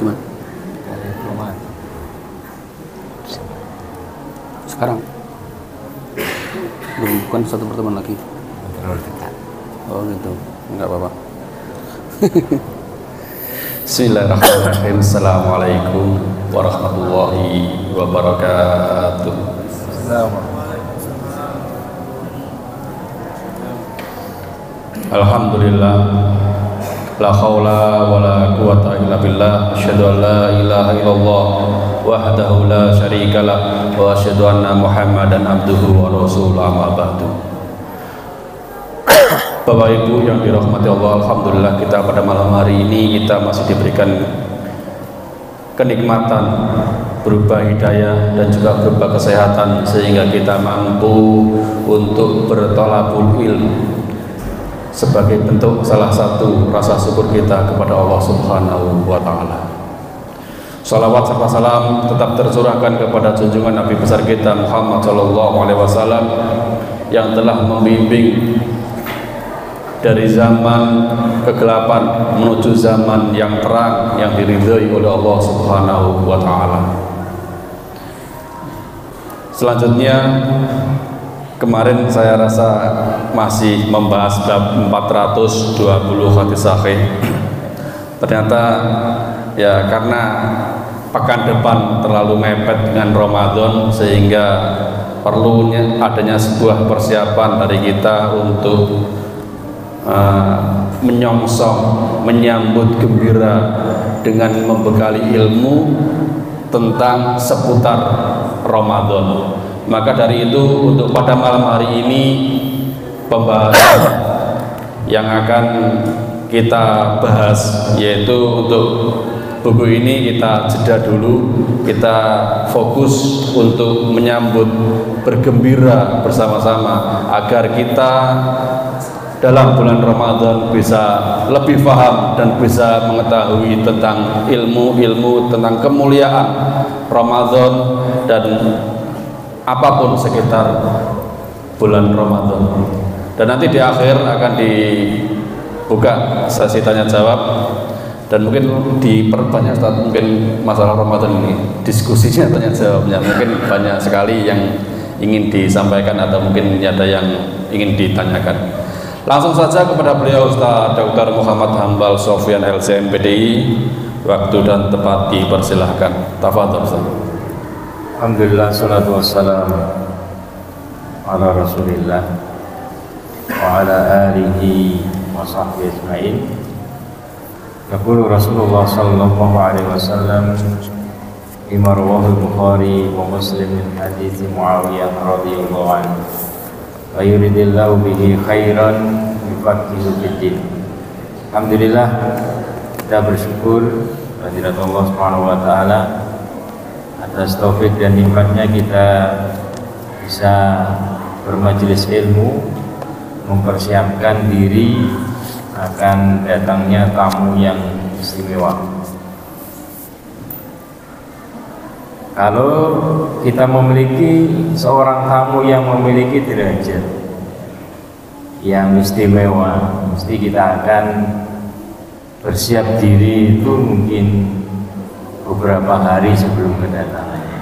Gimana? Sekarang bukan satu pertemuan lagi. Oh gitu, enggak apa-apa. Bismillahirrahmanirrahim. Assalamualaikum warahmatullahi wabarakatuh. Alhamdulillah, la haula wala quwata illa billah. Asyhadu an la ilaha illallah wahdahu la syarikalah wa asyhadu anna Muhammadan abduhu wa rasuluhu, amma ba'du. Bapak Ibu yang dirahmati Allah, alhamdulillah kita pada malam hari ini kita masih diberikan kenikmatan berupa hidayah dan juga berupa kesehatan sehingga kita mampu untuk bertolabul ilm sebagai bentuk salah satu rasa syukur kita kepada Allah Subhanahu wa taala. Salawat serta salam tetap tercurahkan kepada junjungan Nabi besar kita Muhammad sallallahu alaihi wasallam yang telah membimbing dari zaman kegelapan menuju zaman yang terang yang diridhai oleh Allah Subhanahu wa taala. Selanjutnya, kemarin saya rasa masih membahas bab 420 hadis sahih. Ternyata ya karena pekan depan terlalu mepet dengan Ramadan sehingga perlunya adanya sebuah persiapan dari kita untuk menyongsong, menyambut gembira dengan membekali ilmu tentang seputar Ramadan. Maka dari itu untuk pada malam hari ini pembahasan yang akan kita bahas yaitu untuk buku ini kita jeda dulu, kita fokus untuk menyambut bergembira bersama-sama agar kita dalam bulan Ramadan bisa lebih paham dan bisa mengetahui tentang ilmu-ilmu tentang kemuliaan Ramadan dan apapun sekitar bulan Ramadan. Dan nanti di akhir akan dibuka sesi tanya jawab dan mungkin diperbanyak mungkin masalah Ramadan ini diskusinya, tanya jawabnya mungkin banyak sekali yang ingin disampaikan atau mungkin ada yang ingin ditanyakan. Langsung saja kepada beliau Ustaz Dr. Muhammad Hambal Sofyan LCM PDI. Waktu dan tempat dipersilahkan. Tafadhol Ustaz. Alhamdulillah, salatu wassalam ala Rasulillah wa ala alihi wa sahbihi ajma'in. Yaqulu Rasulullah sallallahu alaihi wasallam bima rawahu Bukhari wa Muslim min hadits Muawiyah radhiyallahu anhu. Wa yuridillahu bihi khairan yufaqihu fiddin. Alhamdulillah, kita bersyukur kehadirat Allah Subhanahu wa taala atas taufik dan nikmatnya kita bisa bermajelis ilmu, mempersiapkan diri akan datangnya tamu yang istimewa. Kalau kita memiliki seorang tamu yang memiliki derajat yang istimewa, mesti kita akan bersiap diri itu mungkin beberapa hari sebelum kedatangannya.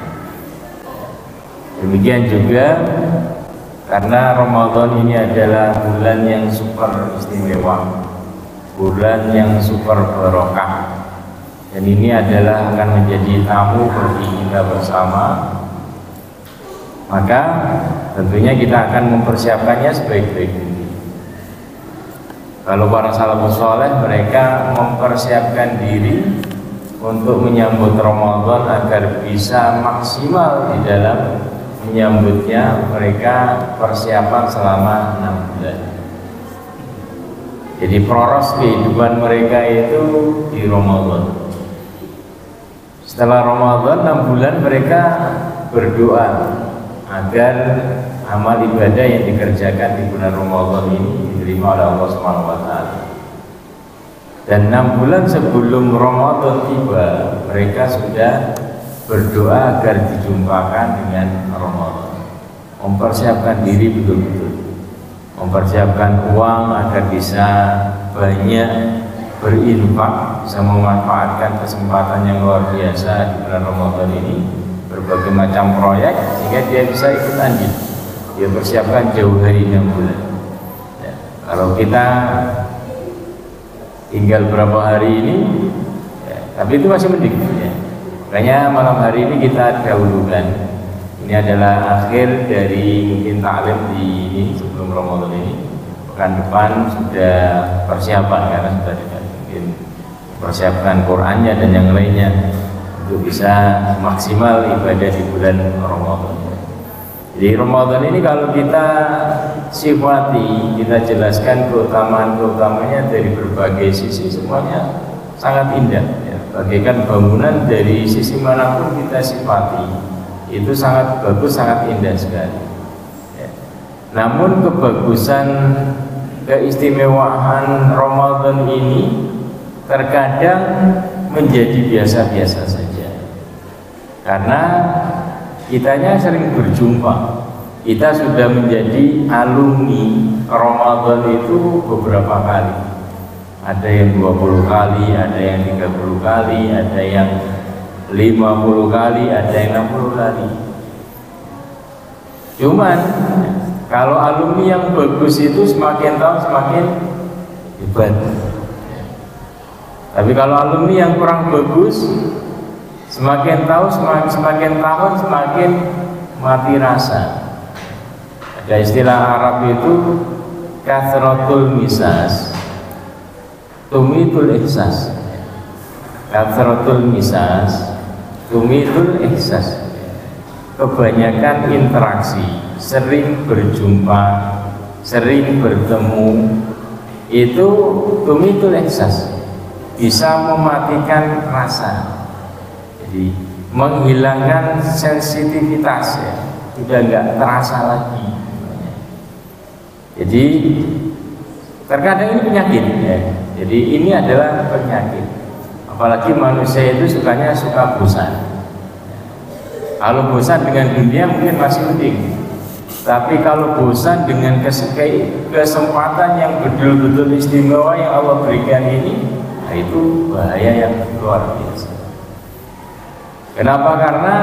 Demikian juga karena Ramadan ini adalah bulan yang super istimewa, bulan yang super barokah. Dan ini adalah akan menjadi tamu bagi kita bersama. Maka tentunya kita akan mempersiapkannya sebaik-baik mungkin. Kalau para salafus saleh mereka mempersiapkan diri untuk menyambut Ramadan agar bisa maksimal di dalam menyambutnya. Mereka persiapan selama 6 bulan. Jadi proses kehidupan mereka itu di Ramadan. Setelah Ramadan 6 bulan mereka berdoa agar amal ibadah yang dikerjakan di bulan Ramadan ini diterima oleh Allah Subhanahu wa taala. Dan 6 bulan sebelum Ramadan tiba, mereka sudah berdoa agar dijumpakan dengan Ramadan. Mempersiapkan diri betul-betul, mempersiapkan uang agar bisa banyak berinfak bisa memanfaatkan kesempatan yang luar biasa di bulan Ramadan ini, berbagai macam proyek, sehingga dia bisa ikut andil. Dia persiapkan jauh hari 6 bulan. Ya, kalau kita tinggal berapa hari ini, ya, tapi itu masih mending. Ya. Makanya malam hari ini kita dahulukan. Ini adalah akhir dari mungkin taklim di ini sebelum Ramadan ini. Pekan depan sudah persiapan karena sudah mungkin persiapkan Qur'annya dan yang lainnya untuk bisa maksimal ibadah di bulan Ramadan. Jadi Ramadan ini kalau kita sifati, kita jelaskan keutamaan-keutamanya dari berbagai sisi, semuanya sangat indah. Ya. Bagaikan bangunan dari sisi manapun kita sifati, itu sangat bagus, sangat indah sekali. Ya. Namun kebagusan, keistimewaan Ramadan ini terkadang menjadi biasa-biasa saja. Karena kitanya sering berjumpa, kita sudah menjadi alumni Ramadan itu beberapa kali. Ada yang 20 kali, ada yang 30 kali, ada yang 50 kali, ada yang 60 kali. Cuman kalau alumni yang bagus itu semakin tahun semakin hebat. Tapi kalau alumni yang kurang bagus, semakin tahun semakin mati rasa. Ada istilah Arab itu kathratul misas tumitul ihsas. Kathratul misas tumitul ihsas. Kebanyakan interaksi, sering berjumpa, sering bertemu, itu tumitul ihsas, bisa mematikan rasa. Jadi menghilangkan sensitivitas, ya, sudah nggak terasa lagi. Jadi terkadang ini penyakit, ya. Jadi ini adalah penyakit. Apalagi manusia itu suka bosan. Kalau bosan dengan dunia mungkin masih mending, tapi kalau bosan dengan kesempatan yang betul-betul istimewa yang Allah berikan ini, nah itu bahaya yang luar biasa. Kenapa? Karena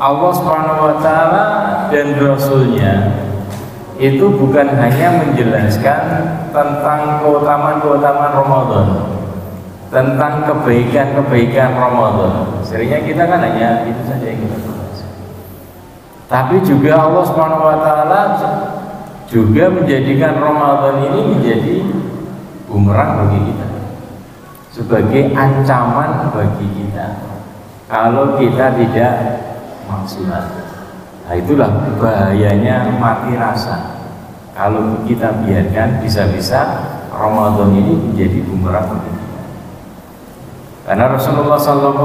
Allah Subhanahu wa Ta'ala dan Rasulnya itu bukan hanya menjelaskan tentang keutamaan-keutamaan Ramadan, tentang kebaikan-kebaikan Ramadan. Seringnya kita kan hanya itu saja yang kita bahas. Tapi juga Allah Subhanahu wa Ta'ala juga menjadikan Ramadan ini menjadi bumerang bagi kita, sebagai ancaman bagi kita kalau kita tidak maksimal. Nah itulah bahayanya mati rasa. Kalau kita biarkan, bisa-bisa Ramadan ini menjadi bumerang bagi kita. Karena Rasulullah SAW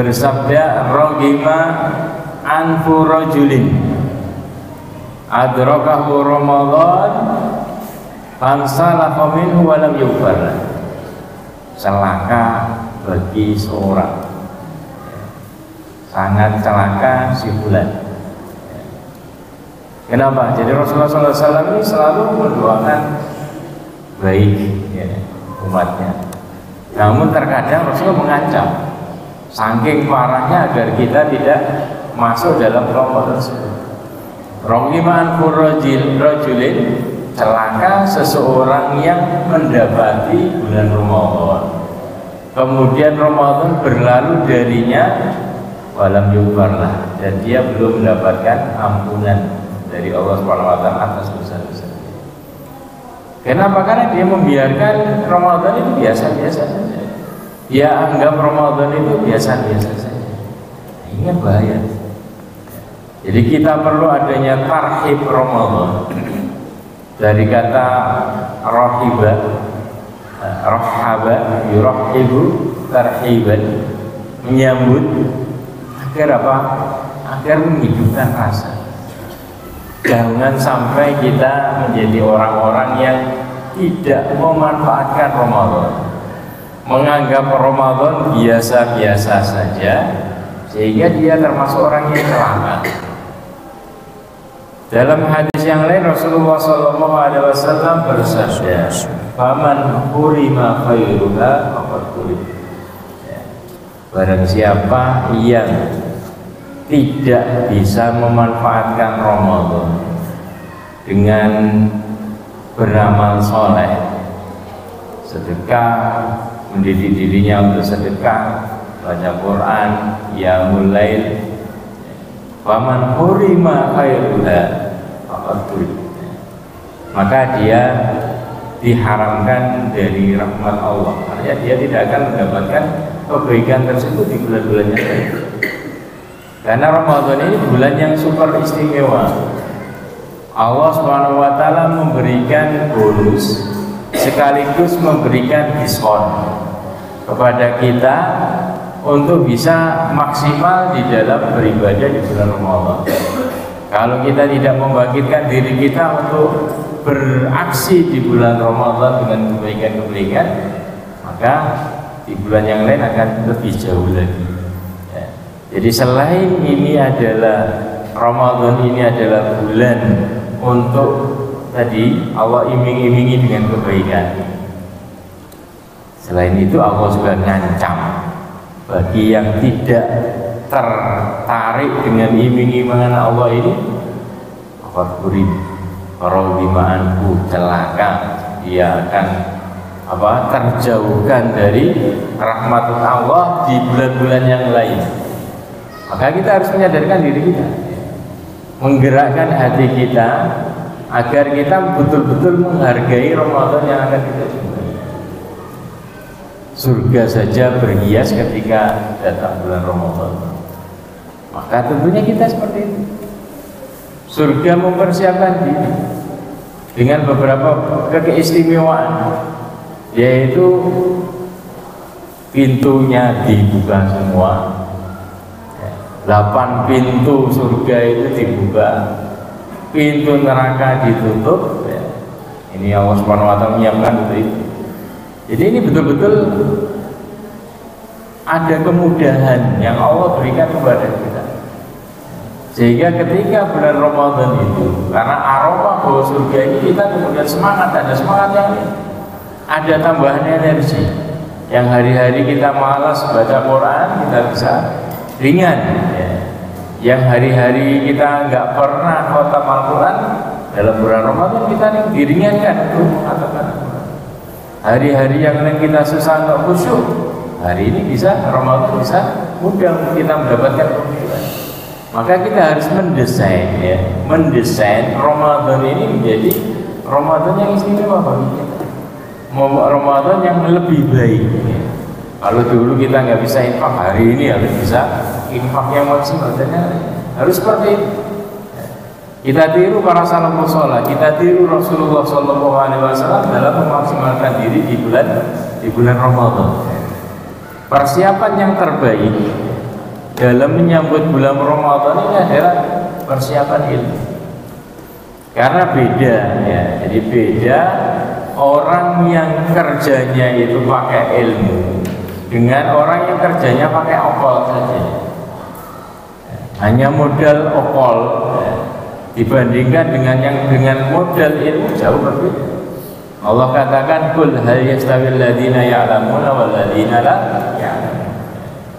bersabda, "Ragima anfu rajulin adrakahu Ramadan fansalakha minhu wa lam yughfar." Celaka bagi seorang, sangat celaka si fulan. Kenapa? Jadi Rasulullah SAW ini selalu mendoakan baik, ya, umatnya. Namun terkadang Rasulullah mengancam, saking parahnya agar kita tidak masuk dalam kelompok tersebut. Rogiman rajulin, celaka seseorang yang mendapati bulan Ramadan, kemudian Ramadan berlalu darinya, walam yubarlah, dan dia belum mendapatkan ampunan dari Allah Subhanahu wa Ta'ala atas dosa-dosa. Kenapa? Karena dia membiarkan Ramadan itu biasa-biasa saja. Dia anggap Ramadan itu biasa-biasa saja. Ini bahaya. Jadi kita perlu adanya tarhib Ramadan. Dari kata rohiba, rohaba, yurahibu, tarhiban, menyambut, agar apa? Agar menghidupkan rasa. Jangan sampai kita menjadi orang-orang yang tidak memanfaatkan Ramadan, menganggap Ramadan biasa-biasa saja, sehingga dia termasuk orang yang celaka. Dalam hadis hadis yang lain Rasulullah SAW bersabda, "Faman hurima khairuha faqad hurim." Barang siapa yang tidak bisa memanfaatkan Ramadan dengan beramal soleh, sedekah, mendidik dirinya untuk sedekah, baca Quran, qiyamul lail, faman hurima khairuha faqad hurim, maka dia diharamkan dari rahmat Allah. Artinya dia tidak akan mendapatkan kebaikan tersebut di bulan-bulannya lain. Karena Ramadan ini bulan yang super istimewa. Allah Subhanahu wa taala memberikan bonus sekaligus memberikan diskon kepada kita untuk bisa maksimal di dalam beribadah di bulan Ramadan. Kalau kita tidak membangkitkan diri kita untuk beraksi di bulan Ramadan dengan kebaikan-kebaikan, maka di bulan yang lain akan lebih jauh lagi. Ya. Jadi selain ini adalah Ramadan, ini adalah bulan untuk tadi Allah iming-imingi dengan kebaikan. Selain itu Allah juga ngancam bagi yang tidak tertarik dengan iming-imangan Allah ini, Al-Qurim Rohimaanku celaka, dia akan terjauhkan dari rahmat Allah di bulan-bulan yang lain. Maka kita harus menyadarkan diri kita, menggerakkan hati kita agar kita betul-betul menghargai Ramadan yang akan kita jumpai. Surga saja berhias ketika datang bulan Ramadan. Maka tentunya kita seperti itu. Surga mempersiapkan diri dengan beberapa keistimewaan, yaitu pintunya dibuka semua. 8 pintu surga itu dibuka, pintu neraka ditutup. Ini Allah Subhanahu wa taala menyiapkan untuk itu. Jadi ini betul-betul ada kemudahan yang Allah berikan kepada kita, sehingga ketika bulan Ramadan itu, karena aroma bahwa surga ini, kita kemudian semangat, ada semangat yang ada tambahan energi. Yang hari-hari kita malas baca Quran, kita bisa ringan. Ya. Yang hari-hari kita nggak pernah khatam Al-Quran, dalam bulan Ramadan kita diringankan untuk mengatakan Al-Quran. Hari-hari yang lain kita susah untuk khusyuk, hari ini bisa, Ramadan bisa mudah kita mendapatkan kemudahan. Maka kita harus mendesain, ya, mendesain Ramadan ini menjadi Ramadan yang istimewa bagi kita, Ramadan yang lebih baik. Ya. Kalau dulu kita nggak bisa infak, hari ini harus bisa infak yang maksimal. Harus seperti itu. Kita tiru para salafus saleh, kita tiru Rasulullah SAW dalam memaksimalkan diri di bulan Ramadan. Persiapan yang terbaik dalam menyambut bulan Ramadan ini adalah persiapan ilmu. Karena beda, ya, jadi beda orang yang kerjanya itu pakai ilmu dengan orang yang kerjanya pakai opol saja, hanya modal opol, dibandingkan dengan yang dengan modal ilmu jauh berbeda. Allah katakan, "Qul hal yastawil ladzina ya'lamuna wal ladzina la ya'lamun."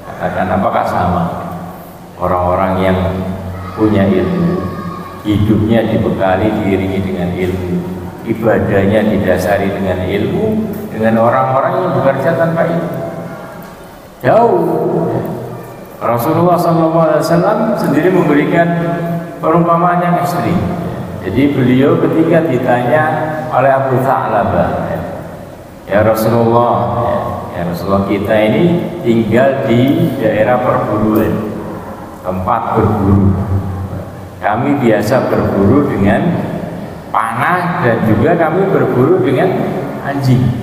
Katakan, apakah sama orang-orang yang punya ilmu, hidupnya dibekali, diiringi dengan ilmu, ibadahnya didasari dengan ilmu, dengan orang-orang yang bekerja tanpa ilmu? Jauh. Rasulullah SAW sendiri memberikan perumpamaan yang ekstrim. Jadi beliau ketika ditanya oleh Abu Tha'labah, ya Rasulullah, ya Rasulullah, kita ini tinggal di daerah perburuan, tempat berburu. Kami biasa berburu dengan panah dan juga kami berburu dengan anjing.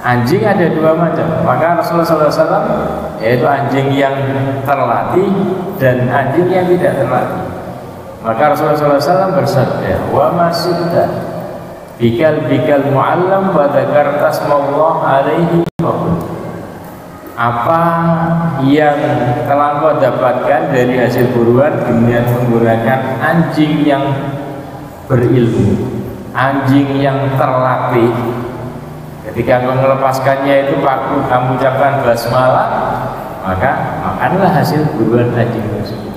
Anjing ada 2 macam. Maka Rasulullah SAW, yaitu anjing yang terlatih dan anjing yang tidak terlatih. Maka Rasulullah SAW bersabda, "Wa masyidda bikal mu'allam wa dzakarta asmallah alaihi faqul." Apa yang telah kau dapatkan dari hasil buruan dengan menggunakan anjing yang berilmu, anjing yang terlatih. Ketika kamu melepaskannya itu kamu ucapkan basmalah, maka makanlah hasil buruan anjing tersebut.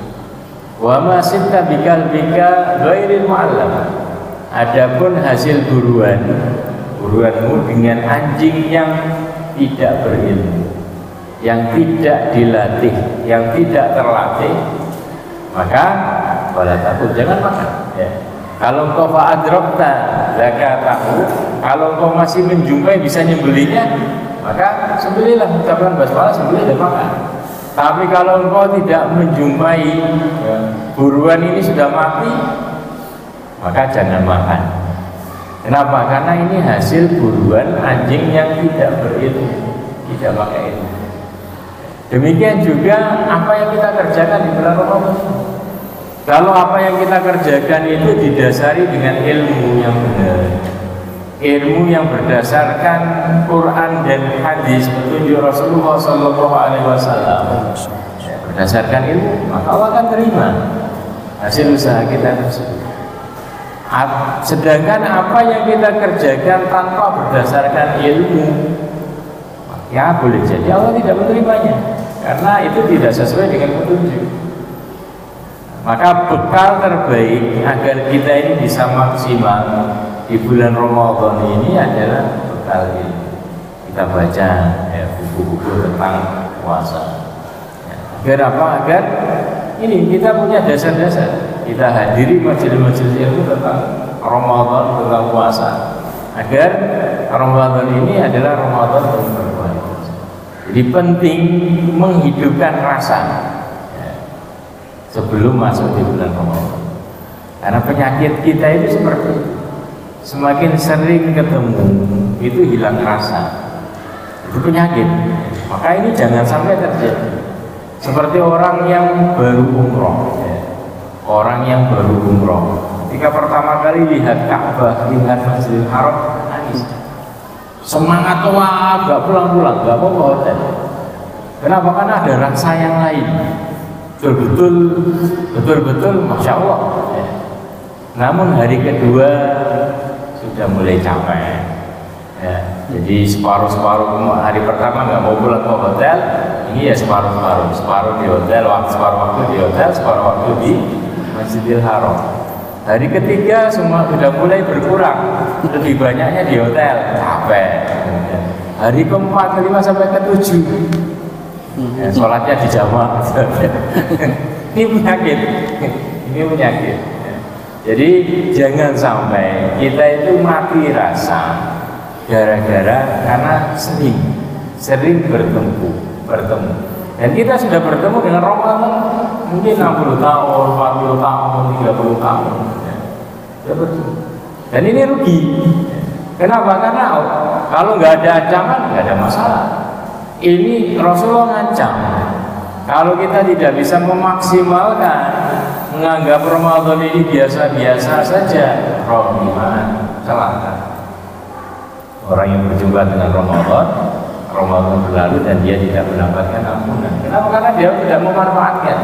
Wa ma sitta bikalbika ghairil mu'allam. Adapun hasil buruanmu dengan anjing yang tidak berilmu, yang tidak dilatih, yang tidak terlatih, maka wala takut, jangan makan ya. Kalau engkau fa'adrokta zakatahu, kalau engkau masih menjumpai bisa nyembelinya, maka sembelilah, ucapkan basmalah, sembelih dan makan. Tapi kalau engkau tidak menjumpai ya, buruan ini sudah mati, maka jangan makan. Kenapa? Karena ini hasil buruan anjing yang tidak berilmu, tidak pakai ilmu. Demikian juga apa yang kita kerjakan di bulan Ramadan. Kalau apa yang kita kerjakan itu didasari dengan ilmu yang benar, ilmu yang berdasarkan Quran dan hadis petunjuk Rasulullah SAW, berdasarkan ilmu, maka Allah akan terima hasil usaha kita tersebut. Sedangkan apa yang kita kerjakan tanpa berdasarkan ilmu, ya boleh jadi Allah tidak menerimanya, karena itu tidak sesuai dengan petunjuk. Maka bekal terbaik agar kita ini bisa maksimal di bulan Ramadan ini adalah bekal ini. Kita baca ya, buku-buku tentang puasa ya. Agar apa? Agar ini kita punya dasar-dasar. Kita hadiri majelis-majelis ilmu tentang Ramadan, tentang puasa, agar Ramadan ini adalah Ramadan yang berkualitas. Jadi penting menghidupkan rasa sebelum masuk di bulan Ramadan. Karena penyakit kita itu seperti itu. Semakin sering ketemu itu hilang rasa. Itu penyakit. Maka ini jangan sampai terjadi. Seperti orang yang baru umroh ya. Orang yang baru umroh ketika pertama kali lihat Ka'bah, lihat Masjidil Haram, nangis. Semangat wah, gak pulang-pulang, gak mau ke hotel. Kenapa? Karena ada rasa yang lain. Betul-betul Masya Allah ya. Namun hari kedua sudah mulai capek ya. Jadi separuh-separuh hari pertama nggak mau pulang ke hotel, ini ya separuh di hotel, separuh waktu di hotel, separuh waktu di Masjidil Haram. Hari ketiga semua sudah mulai berkurang, lebih banyaknya di hotel, capek ya. Hari keempat, kelima sampai ketujuh ya, sholatnya di jamaah. Ini penyakit ya. Jadi jangan sampai kita itu mati rasa gara-gara karena sering bertemu. Dan kita sudah bertemu dengan Ramadan mungkin 60 tahun, 40 tahun, 30 tahun ya. Sudah bertemu. Dan ini rugi. Kenapa? Karena kalau nggak ada ancaman nggak ada masalah. Ini Rasulullah ngancam, kalau kita tidak bisa memaksimalkan, menganggap Ramadan ini biasa-biasa saja, rohiman, celaka. Orang yang berjumpa dengan Ramadan berlalu dan dia tidak mendapatkan ampunan. Kenapa? Karena dia tidak memanfaatkan.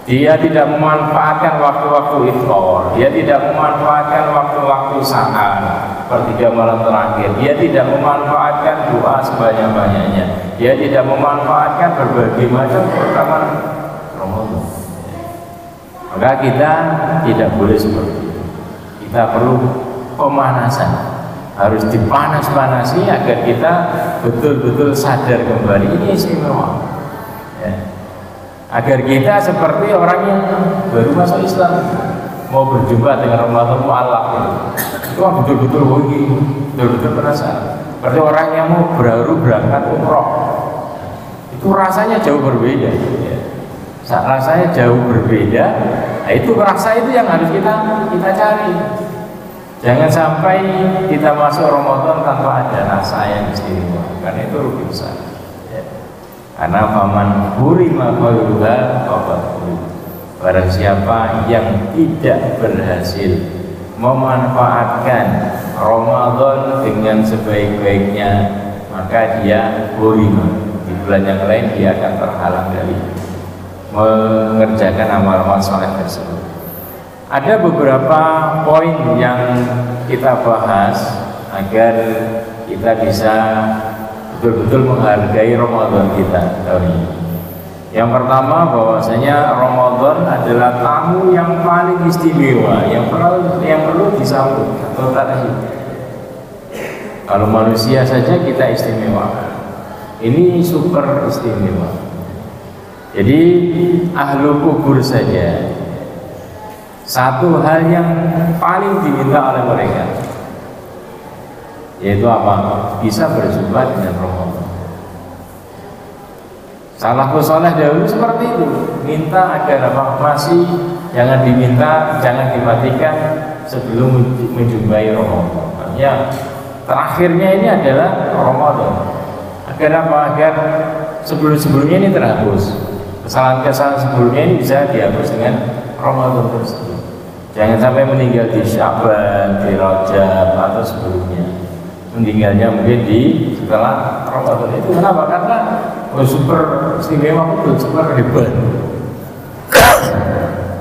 Dia tidak memanfaatkan waktu-waktu iftar, dia tidak memanfaatkan waktu-waktu sahar, sepertiga malam terakhir, dia tidak memanfaatkan doa sebanyak-banyaknya, dia tidak memanfaatkan berbagai macam keutamaan Ramadan. Maka kita tidak boleh seperti itu. Kita perlu pemanasan, harus dipanas-panasi agar kita betul-betul sadar kembali ini istimewa ya. Agar kita seperti orang yang baru masuk Islam mau berjumpa dengan Ramadan mu'allaq itu betul-betul wajib, betul-betul penasaran. Seperti orang yang mau baru berangkat umroh, itu rasanya jauh berbeda ya. Rasanya jauh berbeda. Nah, itu rasa itu yang harus kita cari. Jangan sampai kita masuk Ramadan tanpa ada rasa yang istimewa, karena itu rugi besar. Karena faman hurima khairuha faqad hurim. Barang siapa yang tidak berhasil memanfaatkan Ramadan dengan sebaik-baiknya, maka dia hurima. Di bulan yang lain dia akan terhalang dari mengerjakan amal-amal saleh tersebut. Ada beberapa poin yang kita bahas agar kita bisa betul-betul menghargai Ramadan kita tahun ini. Yang pertama, bahwasanya Ramadan adalah tamu yang paling istimewa, yang perlu disambut atau tarhib. Kalau manusia saja kita istimewa, ini super istimewa. Jadi ahlu kubur saja satu hal yang paling diminta oleh mereka, yaitu apa? Bisa berjumpa dengan Ramadan. Salafus saleh dahulu seperti itu, minta agar apa? Masih jangan diminta, jangan dimatikan sebelum menjumpai Ramadan. Artinya terakhirnya ini adalah Ramadan. Agar apa? Agar sebelumnya ini terhapus. Kesalahan-kesalahan sebelumnya ini bisa dihapus dengan Ramadan tersebut. Jangan sampai meninggal di Sya'ban, di Rajab atau sebelumnya. Meninggalnya mungkin di setelah Ramadan. Itu kenapa? Karena super istimewa, betul, super hebat.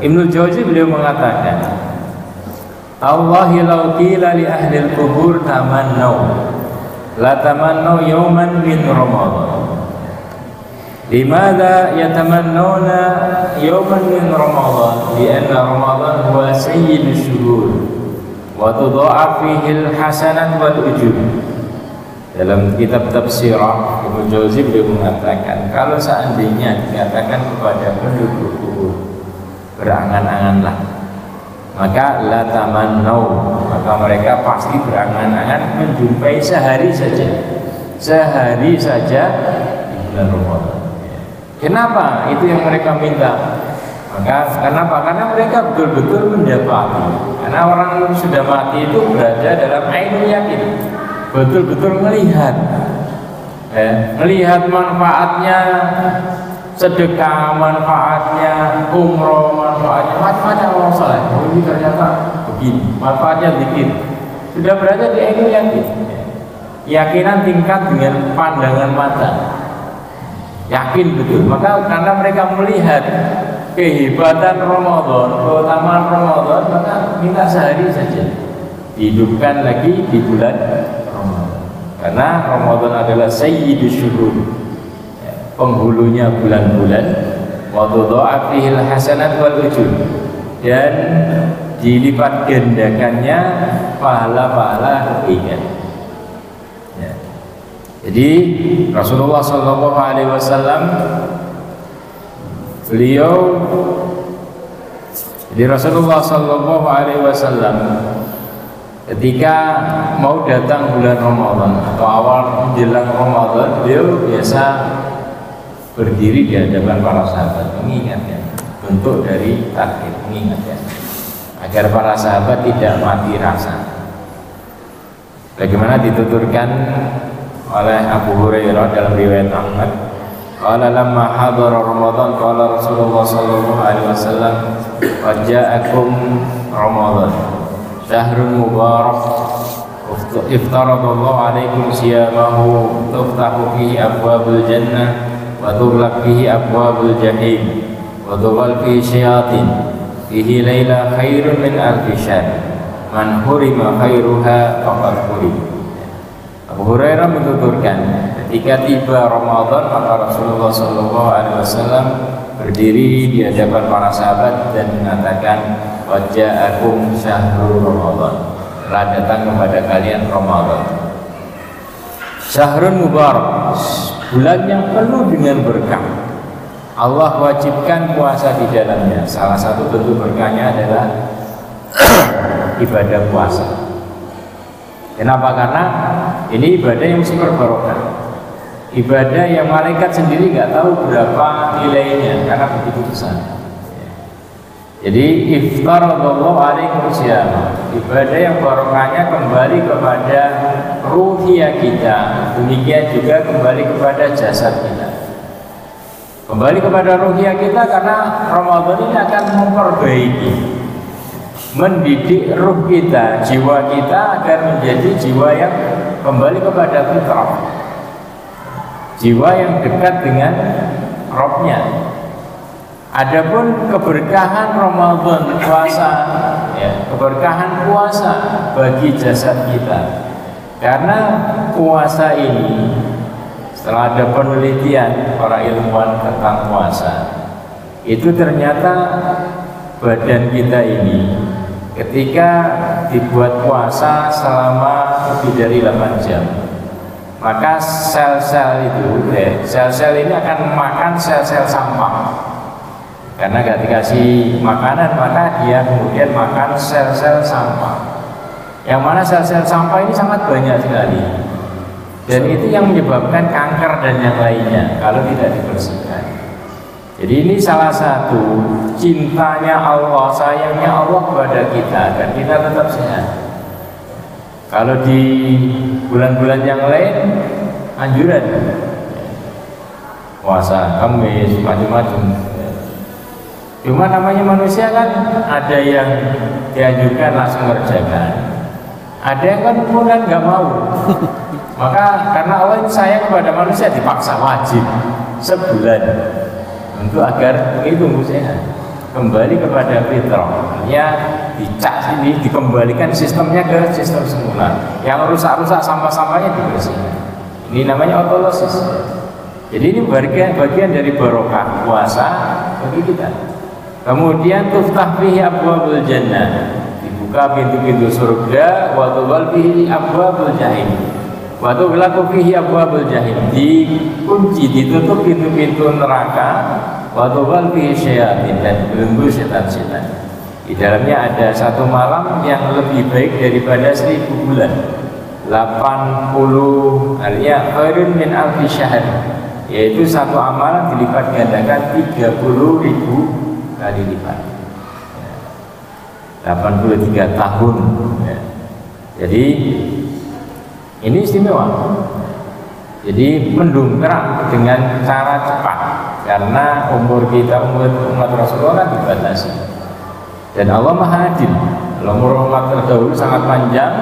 Ibnu Jauzi beliau mengatakan, Allahi law qila li ahli al-qubur tamannau la tamannau yawman min Ramadan. Limadha yatamannuna yawman min Ramadan? Lianna Ramadan huwa sayyidus syuhur wa tudha'af fihi al-hasanat wal ujub. Dalam kitab tafsirah Ibnu Jauzi beliau mengatakan, kalau seandainya dikatakan kepada penduduk kubur, berangan-anganlah, maka la tamannau, maka mereka pasti berangan-angan menjumpai sehari saja di bulan Ramadan. Kenapa? Itu yang mereka minta. Kenapa? Karena mereka betul-betul mendapati. Karena orang sudah mati itu berada dalam ainul yakin, betul-betul melihat manfaatnya sedekah, manfaatnya umroh, manfaatnya macam-macam orang saleh. Ini ternyata begini, manfaatnya dikit. Sudah berada di ainul yakin. Keyakinan tingkat dengan pandangan mata. Yakin betul. Maka karena mereka melihat kehebatan Ramadan, keutamaan Ramadan, maka minta sehari saja dihidupkan lagi di bulan Ramadan. Karena Ramadan adalah sayyidus syuhur, penghulunya bulan-bulan, wa tudha'af fihi al-hasanat wal ujur, dan dilipat gandakannya pahala-pahala kebaikan. Jadi Rasulullah Shallallahu Alaihi Wasallam Rasulullah Shallallahu Alaihi Wasallam ketika mau datang bulan Ramadan atau awal menjelang Ramadan, beliau biasa berdiri di hadapan para sahabat mengingatkan, bentuk dari takdir, mengingatkan agar para sahabat tidak mati rasa. Bagaimana dituturkan oleh Abu Hurairah dalam riwayat Ahmad, qala lamma hadara Ramadan qala Rasulullah sallallahu alaihi wasallam qad ja'akum Ramadan syahrun mubarak iftaradallahu alaikum siyamahu tuftahu fihi abwabul jannah wa tughlaq fihi abwabul jahim wa tughal fihi syayatin fihi laila khairun min alfi syahr man hurima khairuha faqad hurim. Abu Hurairah menuturkan, ketika tiba Ramadan maka Rasulullah SAW berdiri di hadapan para sahabat dan mengatakan, waja'akum syahrul Ramadan, telah datang kepada kalian Ramadan, syahrun mubarak, bulan yang penuh dengan berkah. Allah wajibkan puasa di dalamnya. Salah satu bentuk berkahnya adalah ibadah puasa. Kenapa? Karena ini ibadah yang super barokah, ibadah yang malaikat sendiri nggak tahu berapa nilainya karena begitu besar. Jadi iftaradallahu alaikum siyama, ibadah yang barokahnya kembali kepada ruhiyah kita, demikian juga kembali kepada jasad kita, kembali kepada ruhiyah kita, karena Ramadan ini akan memperbaiki, mendidik ruh kita, jiwa kita agar menjadi jiwa yang kembali kepada fitrah, jiwa yang dekat dengan Rabbnya, Adapun keberkahan Ramadan puasa, ya, keberkahan puasa bagi jasad kita. Karena puasa ini, setelah ada penelitian para ilmuwan tentang puasa, itu ternyata badan kita ini ketika dibuat puasa selama lebih dari 8 jam, maka sel-sel itu, sel-sel ini akan makan sel-sel sampah. Karena gak dikasih makanan, maka dia kemudian makan sel-sel sampah. Yang mana sel-sel sampah ini sangat banyak sekali. Dan itu yang menyebabkan kanker dan yang lainnya kalau tidak dibersihkan. Jadi ini salah satu cintanya Allah, sayangnya Allah kepada kita, dan kita tetap sehat. Kalau di bulan-bulan yang lain anjuran puasa, Kamis, macam-macam. Cuma namanya manusia kan, ada yang dianjurkan langsung mengerjakan, ada yang kan nggak mau. Maka karena Allah sayang kepada manusia, dipaksa wajib sebulan untuk agar tumbuh sehat, kembali kepada fitrah. Ya, dicak ini, dikembalikan sistemnya ke sistem semula. Yang rusak-rusak sampah-sampahnya dibersihkan. Ini namanya otolosis. Jadi ini bagian dari barokah puasa bagi kita. Kemudian tuftah fihi abwabul jannah, dibuka pintu-pintu surga, wa tughal fihi abwabul jahim, wa tughlaqu fihi abwabul jahim, dikunci, ditutup pintu-pintu neraka, wa tughal fihi syayatin, dan dibelenggu setan-setan. Di dalamnya ada satu malam yang lebih baik daripada 1000 bulan. 80, artinya khairun min alfi syahr, yaitu satu amalan dilipat gandakan 30.000 kali lipat, 83 tahun. Jadi ini istimewa. Jadi mendongkrak dengan cara cepat, karena umur kita, umat Rasulullah dibatasi, dan Allah Maha Adil. Kalau umur umat terdahulu sangat panjang,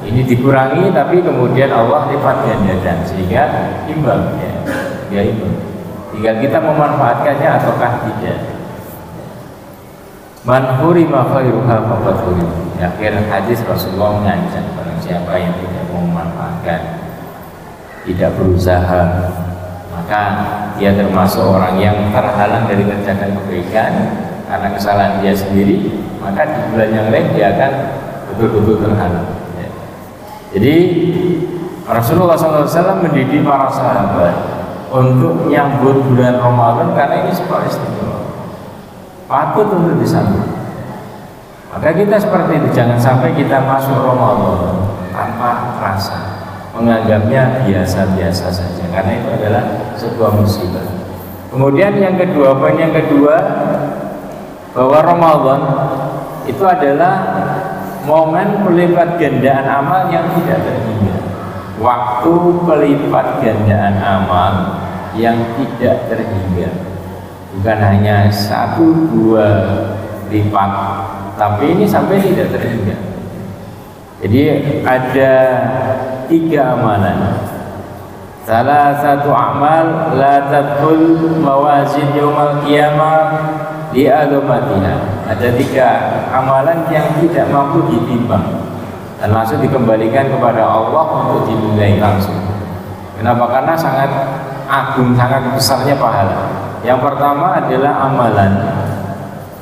ini dikurangi, tapi kemudian Allah lipat gandakan sehingga imbang, ya imbang. Tinggal kita memanfaatkannya ataukah tidak. Man hurima khairuha faqad hurim. Akhir hadis Rasulullah mengancam barang siapa yang tidak mau memanfaatkan, tidak berusaha, maka dia termasuk orang yang terhalang dari kerjakan kebaikan karena kesalahan dia sendiri, maka di bulan yang lain dia akan betul-betul terhalang. Jadi Rasulullah SAW mendidik para sahabat untuk menyambut bulan Ramadan karena ini sebuah istimewa, patut untuk disambut. Maka kita seperti itu, jangan sampai kita masuk Ramadan tanpa rasa, menganggapnya biasa-biasa saja, karena itu adalah sebuah musibah. Kemudian yang kedua, poin yang kedua, bahwa Ramadan itu adalah momen pelipat gandaan amal yang tidak terhingga. Waktu pelipat gandaan amal yang tidak terhingga, bukan hanya 1-2 lipat, tapi ini sampai tidak terhingga. Jadi ada 3 amalan. Salah satu amal la tadkhul mawazin yaumal qiyamah li azamatiha. Ada 3 amalan yang tidak mampu ditimbang dan langsung dikembalikan kepada Allah untuk dinilai langsung. Kenapa? Karena sangat agung, sangat besarnya pahala. Yang pertama adalah amalan,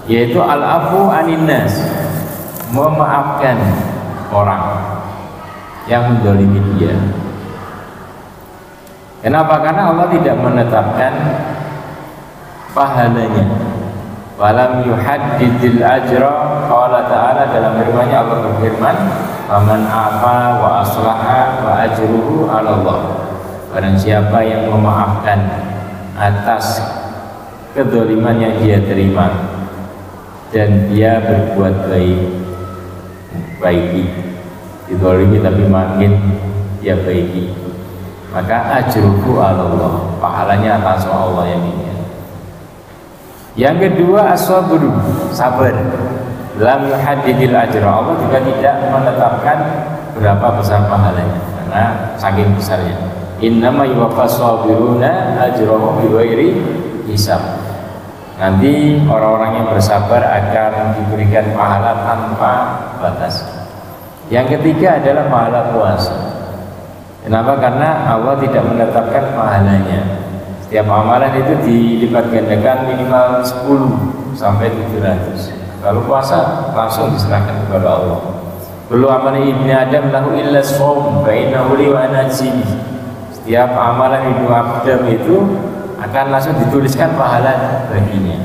yaitu al-afu anin nas, memaafkan orang yang menzalimi dia. Kenapa? Karena Allah tidak menetapkan pahalanya. Walam yuhaddidil ajra, qala ta'ala, dalam firman-Nya Allah berfirman, faman afa wa aslaha wa ajruhu 'ala Allah. Barang siapa yang memaafkan atas kedzaliman yang dia terima dan dia berbuat baiki, dizalimi tapi makin dia baiki, maka ajruhu 'ala Allah, pahalanya atas Allah yang ini. Yang kedua as-sabr, sabar. Lam yuhaddidil ajra, Allah juga tidak menetapkan berapa besar pahalanya karena saking besarnya. Innama yuwaffas sabiruna ajrahum bighairi hisab. Nanti orang-orang yang bersabar akan diberikan pahala tanpa batas. Yang ketiga adalah pahala puasa. Kenapa? Karena Allah tidak menetapkan pahalanya. Setiap amalan itu dilipat gandakan minimal 10 sampai 700. Kalau puasa langsung diserahkan kepada Allah. Kullu amali ibni Adam lahu illa shaum fa innahu li wa ana ajzi. Setiap amalan Ibnu Adam itu akan langsung dituliskan pahala baginya.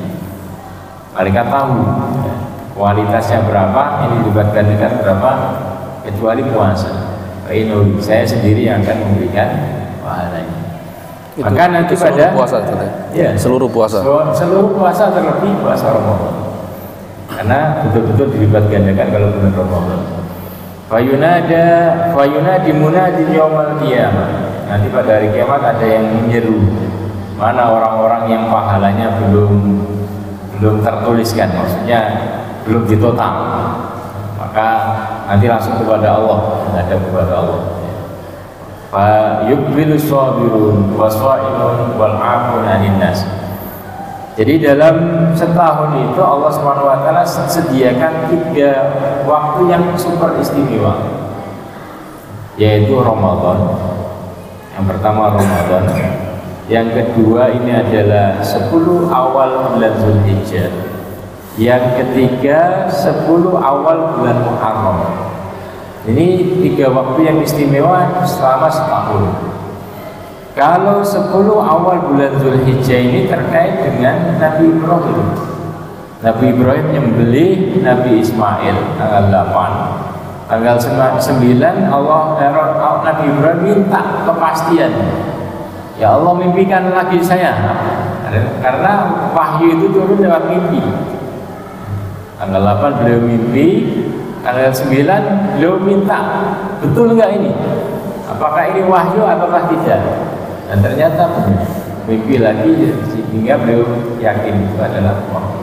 Malaikat tahu kualitasnya berapa, ini dilipat gandakan berapa, kecuali puasa. Fa innahu, saya sendiri yang akan memberikan pahalanya. Maka nanti pada puasa, ya, seluruh puasa. Seluruh puasa terlebih puasa Ramadan. Karena betul-betul dilipat gandakan kalau bulan Ramadan. Fayunadi munadi yaumal qiyamah. Nanti pada hari kiamat ada yang menyeru, mana orang-orang yang pahalanya belum tertuliskan, maksudnya belum ditotal. Maka nanti langsung kepada Allah, menghadap kepada Allah. Fa yuqbilu sabirun wasaimun wal 'afun 'anil nas. Jadi dalam setahun itu Allah SWT sediakan 3 waktu yang super istimewa, yaitu Ramadan. Yang pertama Ramadan, yang kedua ini adalah 10 awal bulan Zulhijjah, yang ketiga 10 awal bulan Muharram. Ini 3 waktu yang istimewa selama setahun. Kalau 10 awal bulan Zulhijjah ini terkait dengan Nabi Ibrahim. Nabi Ibrahim nyembelih Nabi Ismail tanggal 8. Tanggal 9 Nabi Ibrahim minta kepastian. Ya Allah, mimpikan lagi saya. Karena wahyu itu turun lewat mimpi. Tanggal 8 beliau mimpi, tanggal 9 beliau minta, betul enggak ini? Apakah ini wahyu ataukah tidak? Dan ternyata mimpi lagi, sehingga beliau yakin itu adalah wahyu.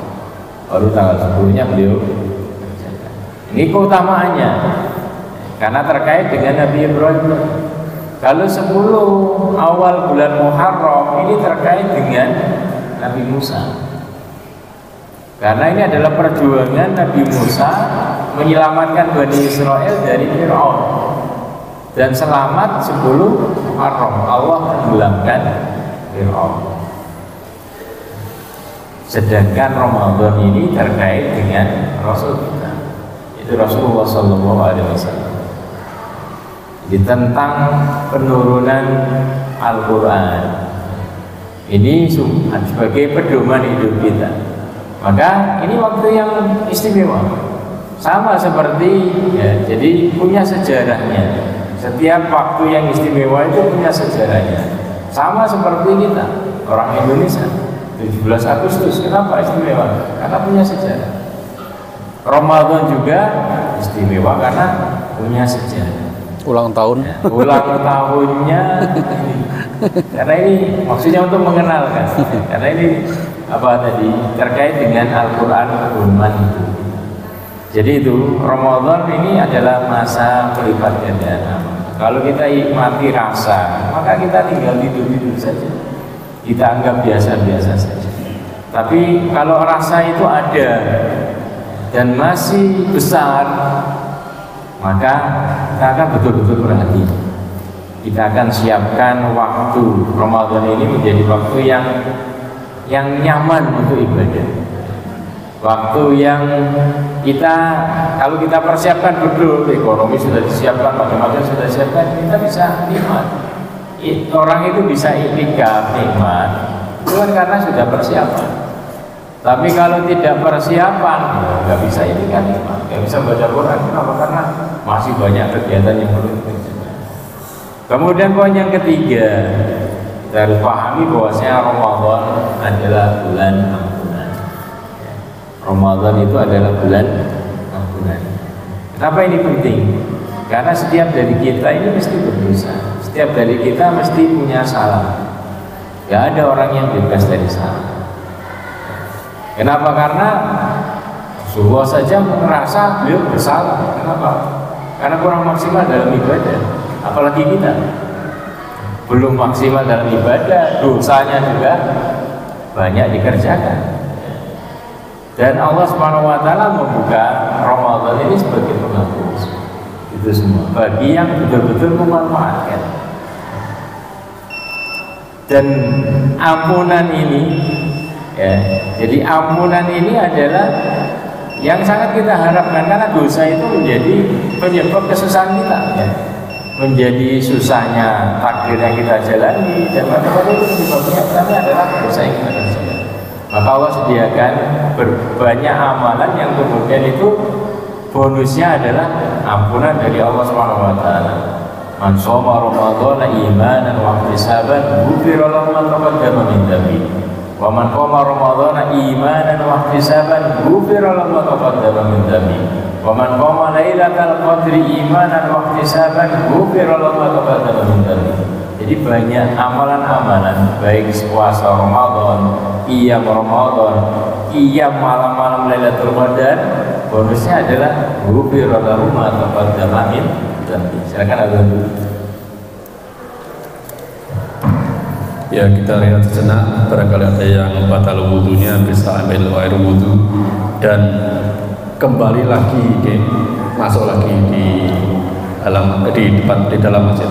Baru tanggal 10-nya beliau kerjakan. Ini keutamaannya, karena terkait dengan Nabi Ibrahim. Kalau 10 awal bulan Muharram ini terkait dengan Nabi Musa. Karena ini adalah perjuangan Nabi Musa menyelamatkan Bani Israel dari Fir'aun. Dan selamat 10 Muharram, Allah tenggelamkan Fir'aun. Sedangkan Ramadan ini terkait dengan Rasul kita, itu Rasulullah SAW. Jadi tentang penurunan Al-Quran ini sebagai pedoman hidup kita. Maka ini waktu yang istimewa, sama seperti ya, jadi punya sejarahnya. Setiap waktu yang istimewa itu punya sejarahnya. Sama seperti kita, orang Indonesia, 17 Agustus, kenapa istimewa? Karena punya sejarah. Ramadan juga istimewa karena punya sejarah. Ulang tahun. Ya, ulang tahunnya ini. Karena ini maksudnya untuk mengenalkan. Karena ini apa tadi terkait dengan Al-Quran pedoman itu. Jadi itu Ramadan ini adalah masa pelipat gandaan. Kalau kita nikmati rasa, maka kita tinggal tidur-tidur saja. Kita anggap biasa-biasa saja. Tapi kalau rasa itu ada dan masih besar, maka kita akan betul-betul berhati. Kita akan siapkan waktu Ramadan ini menjadi waktu yang nyaman untuk ibadah. Waktu yang kita, kalau kita persiapkan betul, ekonomi sudah disiapkan, macam-macam sudah disiapkan, kita bisa nikmat. Orang itu bisa iktikaf nikmat, itu kan karena sudah persiapan. Tapi kalau tidak persiapan, nggak bisa iktikaf nikmat, nggak bisa baca Quran. Kenapa? Karena masih banyak kegiatan yang perlu dikerjakan. Kemudian poin yang ketiga, kita harus pahami bahwasanya Ramadan adalah bulan ampunan. Ramadan itu adalah bulan ampunan. Kenapa ini penting? Karena setiap dari kita ini mesti berdosa. Setiap dari kita mesti punya salah. Gak ada orang yang bebas dari salah. Kenapa? Karena Rasulullah saja merasa beliau bersalah. Kenapa? Karena kurang maksimal dalam ibadah. Apalagi kita belum maksimal dalam ibadah, dosanya juga banyak dikerjakan. Dan Allah Subhanahu wa taala membuka Ramadan ini sebagai penghapus itu semua bagi yang betul-betul memanfaatkan. Dan ampunan ini ya, jadi ampunan ini adalah yang sangat kita harapkan, karena dosa itu menjadi penyebab kesusahan kita ya. Menjadi susahnya takdir yang kita jalani, dan pada itu penyebabnya pertama adalah dosa yang kita kerjakan. Maka Allah sediakan berbanyak amalan yang kemudian itu bonusnya adalah ampunan dari Allah Subhanahu wa taala. Man shoma ramadhana imanan wa ihtisaban ghufira lahu ma taqaddama min dhanbihi. Wa man qama ramadhana imanan wa ihtisaban ghufira lahu ma taqaddama min dhanbihi. Wa man qama lailatal qadri imanan wa ihtisaban ghufira lahu ma taqaddama min dhanbihi. Jadi banyak amalan-amalan baik puasa Ramadan, qiyam Ramadan, qiyam malam-malam Lailatul Qadar, bonusnya adalah ghufira lahu ma taqaddama min dhanbihi. Silakan azan dulu. Ya, kita lihat sejenak, barangkali ada yang batal wudunya bisa ambil air wudu dan kembali lagi masuk lagi di dalam masjid.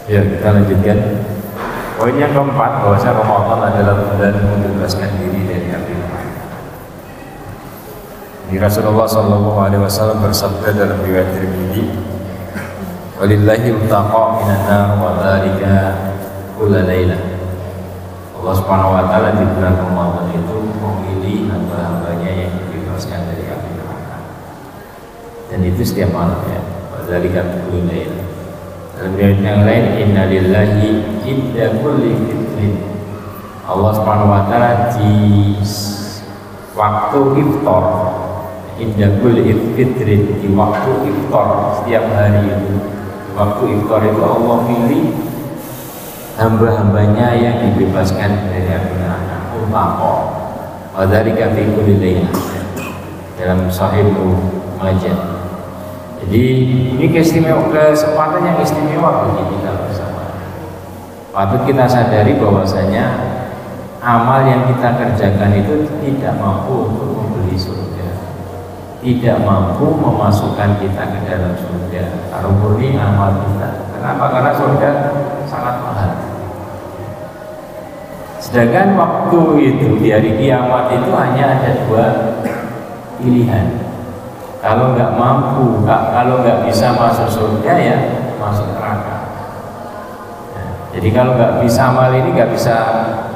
Ya, kita lanjutkan. Poin yang keempat, bahwasanya Ramadan adalah bulan membebaskan diri dari api neraka. Rasulullah Shallallahu Alaihi Wasallam bersabda dalam riwayat Tirmidzi, "Walillahi utaqa minan nar wa dzalika kulla lailah." Allah Subhanahu Wa Taala di bulan Ramadan itu memilih bebaskan dari api neraka. Dan itu setiap malam ya. Dari kulli lail. Dalam riwayat yang lain, innalillahi inda kulli fitrin. Allah Subhanahu wa taala di waktu iftar, inda kulli fitrin, di waktu iftar setiap hari itu. Di waktu iftar itu Allah pilih hamba-hambanya yang dibebaskan dari api neraka. Umpama wa dzalika fi kulli lail. Dalam Sahih Majah. Jadi ini kesempatan yang istimewa bagi kita bersama. Patut kita sadari bahwasanya amal yang kita kerjakan itu tidak mampu untuk membeli surga, tidak mampu memasukkan kita ke dalam surga. Kalau murni amal kita, kenapa? Karena surga sangat mahal. Sedangkan waktu itu di hari kiamat itu hanya ada dua pilihan. Kalau nggak mampu, kalau nggak bisa masuk surga ya masuk neraka. Jadi kalau nggak bisa amal ini, nggak bisa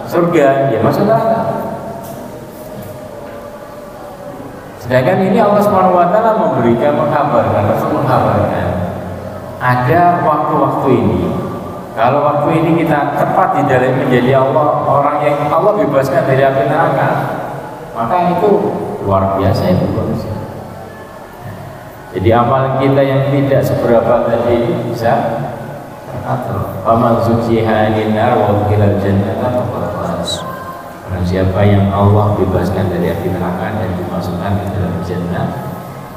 surga, ya masuk neraka. Sedangkan ini Allah Subhanahu wa taala mengkabarkan ada waktu-waktu ini. Kalau waktu ini kita tepat di dalam menjadi orang yang Allah bebaskan dari api neraka, maka itu luar biasa itu manusia. Jadi amal kita yang tidak seberapa tadi bisa terkatal. Faman zuhziha 'anil nar wa udkhilal jannata faqad faz. Barang siapa yang Allah bebaskan dari api neraka dan dimasukkan ke dalam jannah,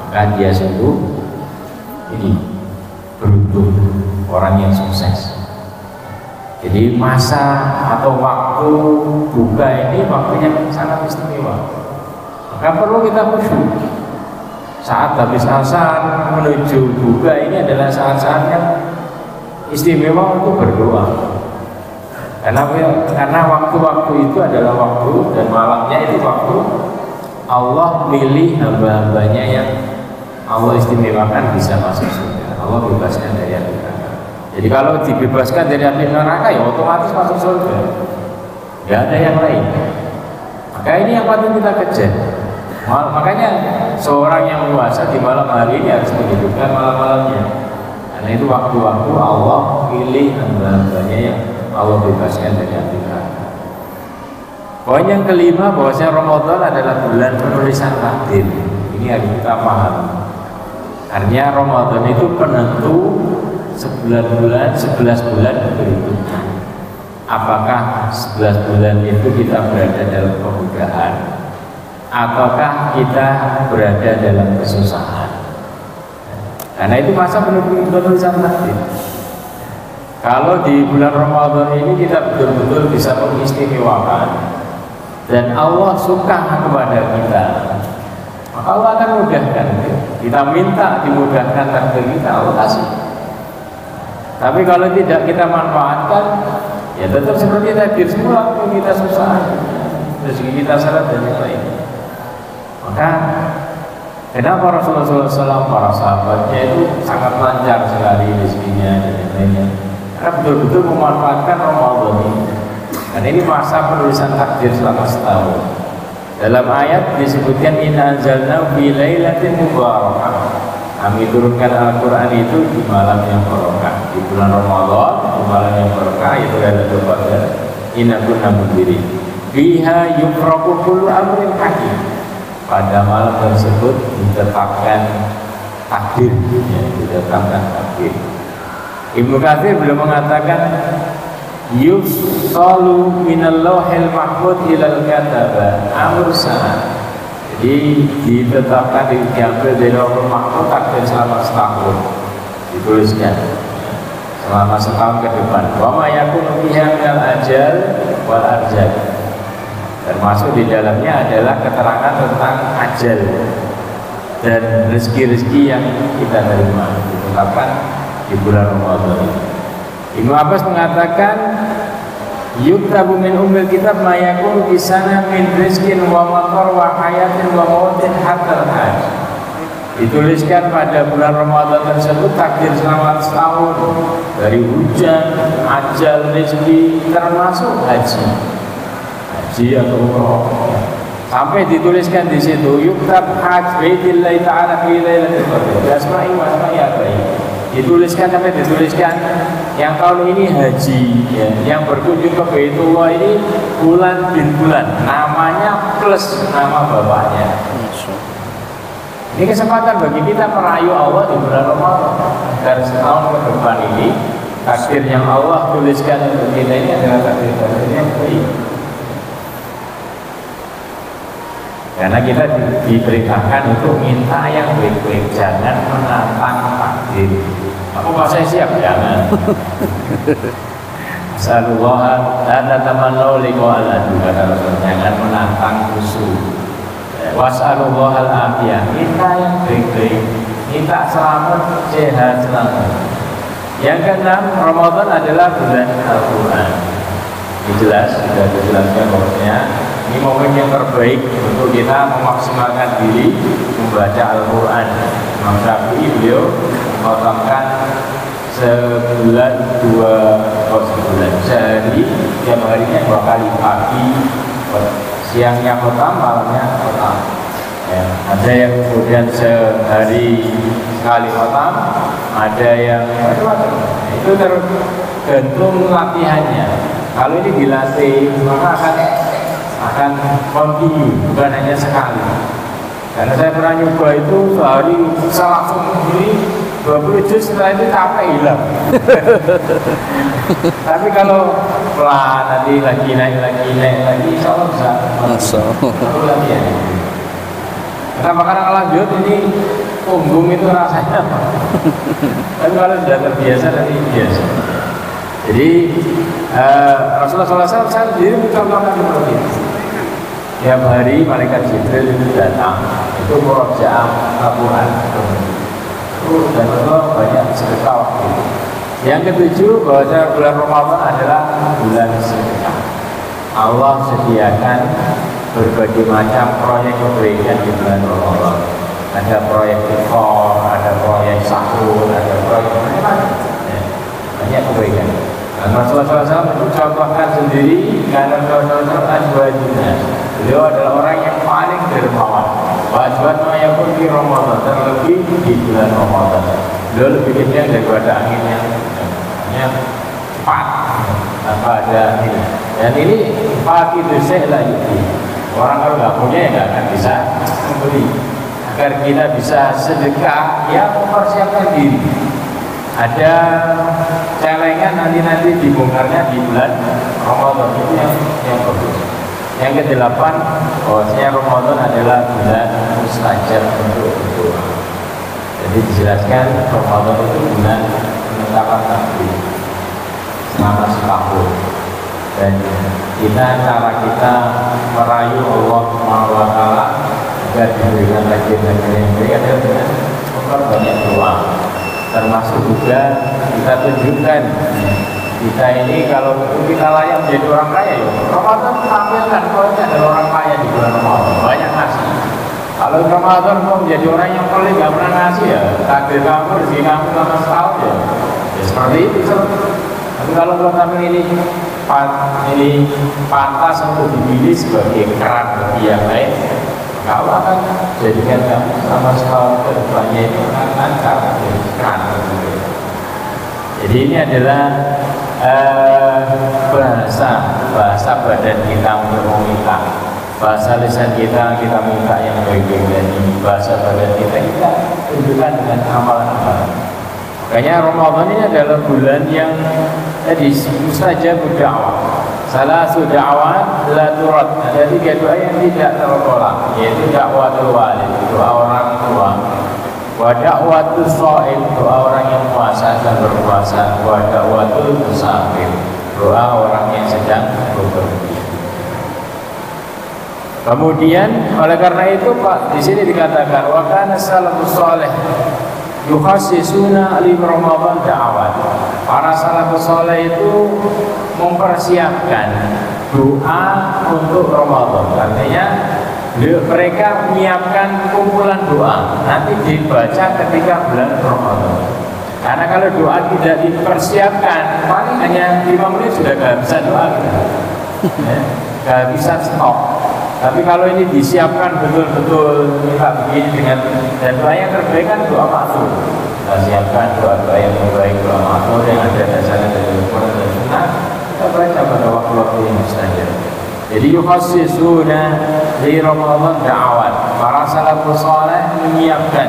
maka dia sungguh ini beruntung, orang yang sukses. Jadi masa atau waktu buka ini waktunya sangat istimewa. Maka perlu kita khusyuk. Saat habis asar menuju buka ini adalah saat-saat yang istimewa untuk berdoa. Karena waktu-waktu itu adalah waktu, dan malamnya itu waktu Allah milih hamba-hambanya yang Allah istimewakan bisa masuk surga. Allah bebaskan dari api neraka. Jadi kalau dibebaskan dari api neraka ya otomatis masuk surga. Tidak ada yang lain. Maka ini yang patut kita kejar. Makanya seorang yang puasa di malam hari ini harus menghidupkan malam-malamnya. Karena itu waktu-waktu Allah pilih hamba-hambanya yang Allah bebaskan dari api neraka. Poin yang kelima, bahwasanya Ramadan adalah bulan penulisan takdir. Ini harus kita pahami. Artinya Ramadan itu penentu 11 bulan berikutnya. Apakah 11 bulan itu kita berada dalam kemudahan, ataukah kita berada dalam kesusahan? Karena itu masa penulisan takdir. Kalau di bulan Ramadan ini kita betul-betul bisa mengistimewakan dan Allah suka kepada kita, maka Allah akan mudahkan. Kita minta dimudahkan takdir kita, Allah kasih. Tapi kalau tidak kita manfaatkan, ya tetap seperti takdir semula, kita susah, rezeki kita salah dan lain-lain. Maka kenapa Rasulullah SAW, para sahabatnya itu sangat lancar sekali rezekinya dan lain-lainnya? Karena betul-betul memanfaatkan Ramadan ini. Dan ini masa penulisan takdir selama setahun. Dalam ayat disebutkan inna anzalnahu fi lailatin mubarakah. Kami turunkan Al-Quran itu di malam yang barokah, di bulan Ramadan, di malam yang barokah, itu Lailatul Qadar. Inna kunna mundhirin fiha yufraqu kullu amrin hakim. Pada malam tersebut ditetapkan takdir, ya, ditetapkan takdir. Ibnu Katsir belum mengatakan yufsalu minal lauhil mahfuz ilal kataba amr sana. Jadi ditetapkan, diambil dari lauhul mahfuz takdir selama setahun, dituliskan selama setahun ke depan. Wa ma yakunu fiha minal ajal wal arjal. Termasuk di dalamnya adalah keterangan tentang ajal dan rezeki-rezeki yang kita terima, ditetapkan di bulan Ramadan. Ibnu Abbas mengatakan yuktabu min ummil kitab ma yakunu di sana min rizqin wa matar wa hayatin wa mautin hatta al-hajj. Dituliskan pada bulan Ramadan tersebut takdir selama setahun, dari hujan, ajal, rezeki, termasuk haji atau umroh, Sampai dituliskan di situ yuktab hajj baitillahi ta'ala fi lailatul qadar. Asma'i wa asma'i abai. Dituliskan sampai dituliskan yang tahun ini haji ya, yang berkunjung ke Baitullah ini bulan bin bulan, namanya plus nama bapaknya. Ini kesempatan bagi kita merayu Allah di bulan Ramadan. Dan setahun ke depan ini takdir yang Allah tuliskan untuk kita ini adalah takdir yang baik. Karena kita diperintahkan untuk minta yang baik-baik, jangan menantang takdir. Apakah saya siap? Jangan. Sallallahu la tamannu liqa'al juga jangan menantang musuh. Was'alullah al-afiyah, minta yang baik-baik, minta selamat, sehat selamat. Yang keenam, Ramadan adalah bulan Al-Quran. Ini jelas, sudah dijelaskan bahwasanya ini momen yang terbaik untuk kita memaksimalkan diri membaca Al-Quran. Imam Syafi'i beliau mengatakan sebulan sehari, tiap harinya 2 kali, pagi siangnya khotam, malamnya khotam ya. Ada yang kemudian sehari sekali khotam, ada yang macam-macam. Itu tergantung latihannya. Kalau ini dilatih maka akan continue, bukan hanya sekali. Karena saya pernah nyoba itu sehari bisa langsung begini 20 juz, setelah itu capek hilang. Tapi kalau pelan nanti lagi naik lagi, insya Allah bisa. Latihan. Kenapa? Karena lanjut ini punggung itu rasanya. Tapi kalau sudah terbiasa nanti biasa. Jadi Rasulullah SAW sendiri mencontohkan seperti itu. Tiap hari malaikat Jibril itu datang, itu murojaah Al-Quran. Dan Allah banyak sedekah waktu. Yang ketujuh, bahwa bulan Ramadan adalah bulan sedekah. Allah sediakan berbagai macam proyek kebaikan di bulan Ramadan. Ada proyek ikhor, ada proyek sahur, ada proyek macam-macam. Banyak kebaikan. Dan Rasulullah SAW mencontohkan sendiri karena Rasulullah SAW beliau adalah orang yang paling dermawan. Wajibnya pun di Ramadan, terlebih di bulan Ramadan. Beliau lebih kecil daripada angin yang cepat tanpa ada ini. Dan ini pagi dosa lagi. Orang kalau nggak punya ya nggak akan bisa membeli. Agar kita bisa sedekah, ya mempersiapkan diri. Ada celengan nanti dibongkarnya di bulan Ramadan, itu yang bagus. Yang ke-8, bahwasanya Ramadan adalah bulan mustajab untuk berdoa. Jadi dijelaskan Ramadan itu bulan penetapan takdir selama setahun. Dan cara kita merayu Allah SWT agar diberikan takdir-takdir yang baik adalah dengan memperbanyak doa. Termasuk juga kita tunjukkan kita ini kalau kita layak menjadi orang kaya ya Ramadan tampilkan kalau ini adalah orang kaya di bulan Ramadan, banyak ngasih. Kalau Ramadan mau menjadi orang yang pelit gak pernah ngasih ya takdir kamu, rezeki kamu selama setahun ya seperti itu. Tapi kalau tampil ini pantas untuk dipilih sebagai keran bagi yang lain, Allah akan jadikan kamu sama setahun ke depannya itu akan lancar jadi keran. Jadi ini adalah bahasa badan kita untuk meminta, bahasa lisan kita minta yang baik-baik, dan bahasa badan kita tunjukkan dengan amalan-amalan. Makanya Ramadan ini adalah bulan yang tadi mustajab da'wah. Salah satu da'wah la turad. Ada 3 doa yang tidak tertolak, yaitu da'watul walid, doa orang tua, wa da'watul shaim, doa orang yang puasa dan berpuasa, wa da'watul musafir, doa orang yang sedang bepergian. Kemudian oleh karena itu Pak, di sini dikatakan wa kana salafus saleh yukhasisuna li Ramadan da'awat. Para salafus saleh itu mempersiapkan doa untuk Ramadan. Artinya mereka menyiapkan kumpulan doa nanti dibaca ketika bulan Ramadan. Karena kalau doa tidak dipersiapkan, paling hanya 5 menit sudah kehabisan doa kita. Kehabisan stok. Tapi kalau ini disiapkan betul-betul kita begini dengan, dan doa yang terbaik kan doa ma'thur. Kita siapkan doa-doa yang terbaik, doa ma'thur yang ada dasarnya dari Al-Quran dan Sunnah. Kita baca pada waktu-waktu yang mustajab. Jadi yukhassisuna di Ramadan da'awat. Para salafus saleh menyiapkan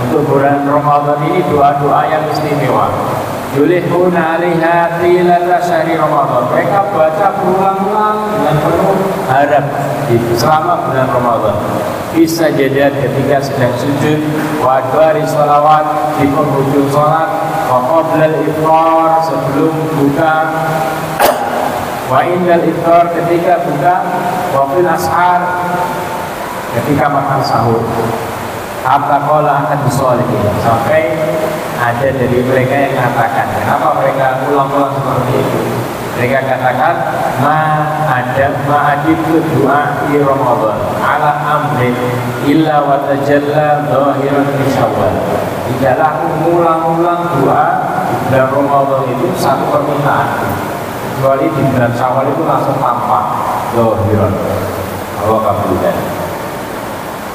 untuk bulan Ramadan ini doa-doa yang istimewa. Yulihuna 'alaiha tilata syahri Ramadan. Mereka baca berulang-ulang dengan penuh harap selama bulan Ramadan. Bisa jadi ketika sedang sujud, wa adbari sholawat, di penghujung sholat, wa qablal iftar, sebelum buka, wa indal iftar, ketika buka, wa fil ashar, ketika makan sahur. Hatta qala ahad sholihin, sampai ada dari mereka yang mengatakan, kenapa mereka ulang-ulang seperti itu? Mereka katakan, ma'adibtu doa di Ramadan ala amrin illa wa tajalla dhahiran fi Syawal. Tidaklah aku mengulang-ulang doa di bulan Ramadan itu satu permintaan, kecuali di bulan Syawal itu langsung tampak dhahiran. Allah kabulkan.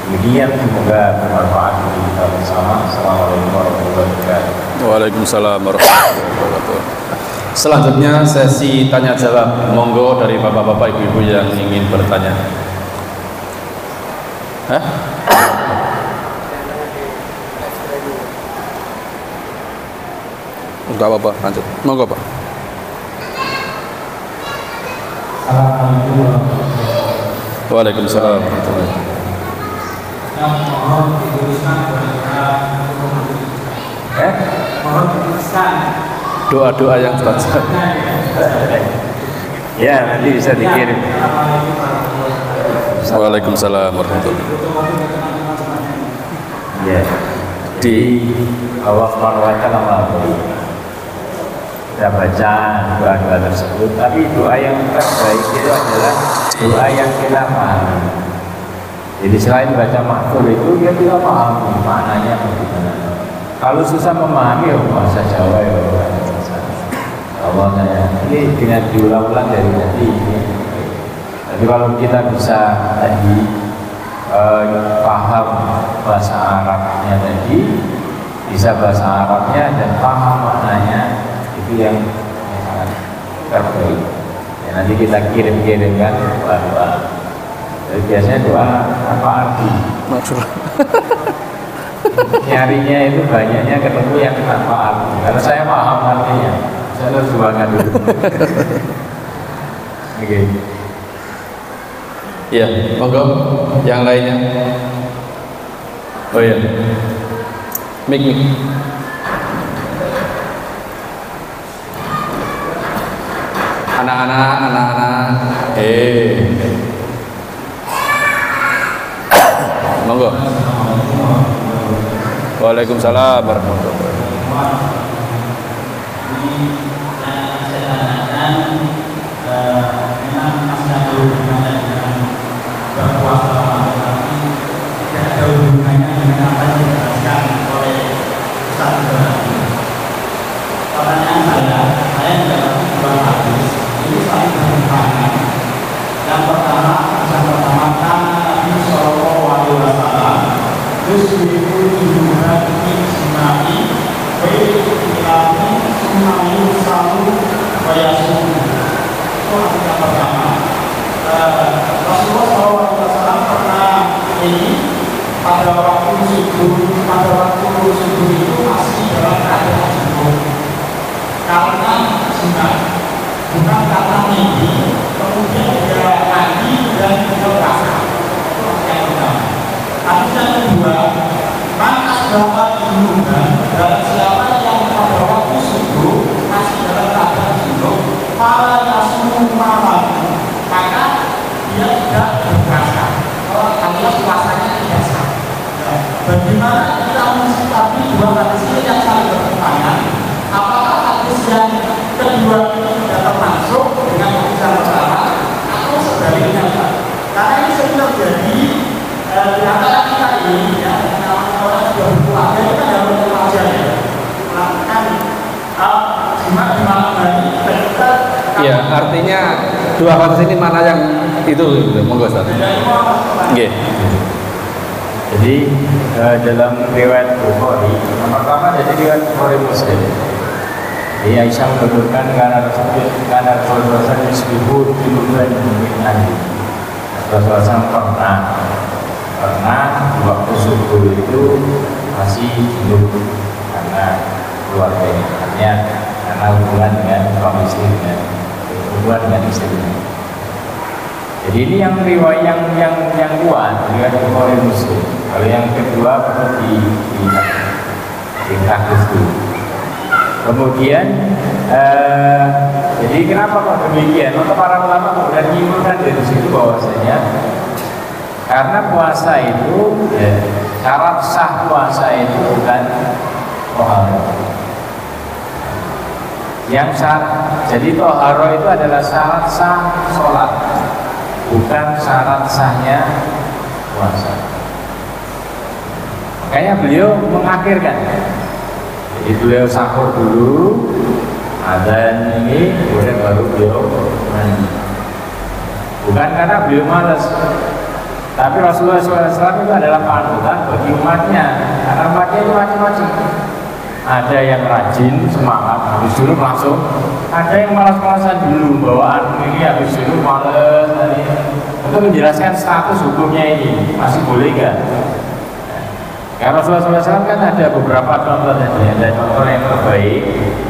Demikian, semoga bermanfaat bagi kita bersama. Assalamualaikum warahmatullahi wabarakatuh. Waalaikumsalam warahmatullahi wabarakatuh. Selanjutnya sesi tanya jawab. Monggo dari bapak-bapak, ibu-ibu yang ingin bertanya. Hah? Enggak apa-apa, lanjut. Monggo, Pak. Waalaikumsalam warahmatullahi wabarakatuh. Mohon dituliskan mohon dituliskan Doa-doa yang terbaca. Ya, nanti bisa dikirim. Waalaikumsalam warahmatullahi wabarakatuh. Ya, di Allah Subhanahu wa Ta'ala melalui kita baca doa-doa tersebut, tapi doa yang terbaik itu adalah doa yang kita pahami. Jadi selain baca ma'thur itu, ya kita pahami maknanya bagaimana. Kalau susah memahami, ya bahasa Jawa ya Allah saya ini dengan diulang-ulang dari tadi. Tapi kalau kita bisa tadi paham bahasa Arabnya tadi, bisa bahasa Arabnya dan paham maknanya, itu yang sangat terbaik. Ya, nanti kita kirim-kirimkan doa-doa. Jadi biasanya doa apa arti? Maksud. Nyarinya itu banyaknya ketemu yang tanpa arti. Karena saya paham artinya, saya harus juangkan dulu. Oke. Ya, monggo. Yang lainnya. Oh ya. Mik. Anak-anak. Monggo. Waalaikumsalam warahmatullahi wabarakatuh. Memang masih hubungannya dengan berpuasa Ramadan, tapi tidak ada hubungannya dengan apa yang dijelaskan oleh Ustaz Ibrahim. Pertanyaan saya mendapat dua hadis ini saling bertentangan. Yang pertama kan Nabi Sallallahu Alaihi Wasallam yusbihu ibuhati sinai ilami sunnah salu bayasum. Itu hadis yang pertama. Rasulullah SAW pernah ini pada waktu subuh itu masih dalam keadaan junub karena sunat, bukan karena mimpi. Kemudian dia mandi dan dia basah. Itu yang pertama. Hadis yang kedua, man asbaha junuban, dan siapa yang pada waktu subuh masih dalam keadaan junub, fala yasumu malam, maka dia tidak berpuasa. Kalau alias puasanya tidak sah. Bagaimana kita mensikapi dua hadis ini yang saling bertentangan? Apakah hadis yang kedua ini tidak termasuk dengan hadis yang pertama atau sebaliknya? Karena ini sering terjadi di antara kita ini, ya, namanya orang sudah berkeluarga itu kan harus remaja ya, melakukan jima di malam hari. Ya, artinya dua hadis ini mana yang itu? Monggo Ustaz. Nggih. Jadi dalam riwayat Bukhari, yang pertama dari riwayat Bukhari Muslim. Jadi Aisyah menuturkan karena Rasulullah SAW disebut dibuat nanti. Rasulullah SAW pernah waktu subuh itu masih hidup karena keluarganya, artinya karena hubungan dengan suami istri, hubungan dengan istrinya. Jadi ini yang riwayat yang kuat, riwayat Bukhari Muslim. Kalau yang kedua perlu dikakus dulu. Kemudian jadi kenapa kok demikian? Untuk para ulama kemudian menyimpulkan dari situ bahwasanya karena puasa itu syarat sah puasa itu bukan toharo. Yang syarat, jadi toharo itu adalah syarat sah sholat, bukan syarat sahnya puasa. Makanya beliau mengakhirkan. Jadi beliau sahur dulu, adzan ini, kemudian baru beliau mandi. Bukan karena beliau malas, tapi Rasulullah SAW itu adalah panutan bagi umatnya. Karena umatnya itu macam-macam. Ada yang rajin, semangat, habis dulu langsung. Ada yang malas-malasan dulu, bawaan ini habis dulu malas. Untuk menjelaskan status hukumnya ini, masih boleh kan? Karena Rasulullah SAW kan ada beberapa contoh tadi, ada contoh yang terbaik,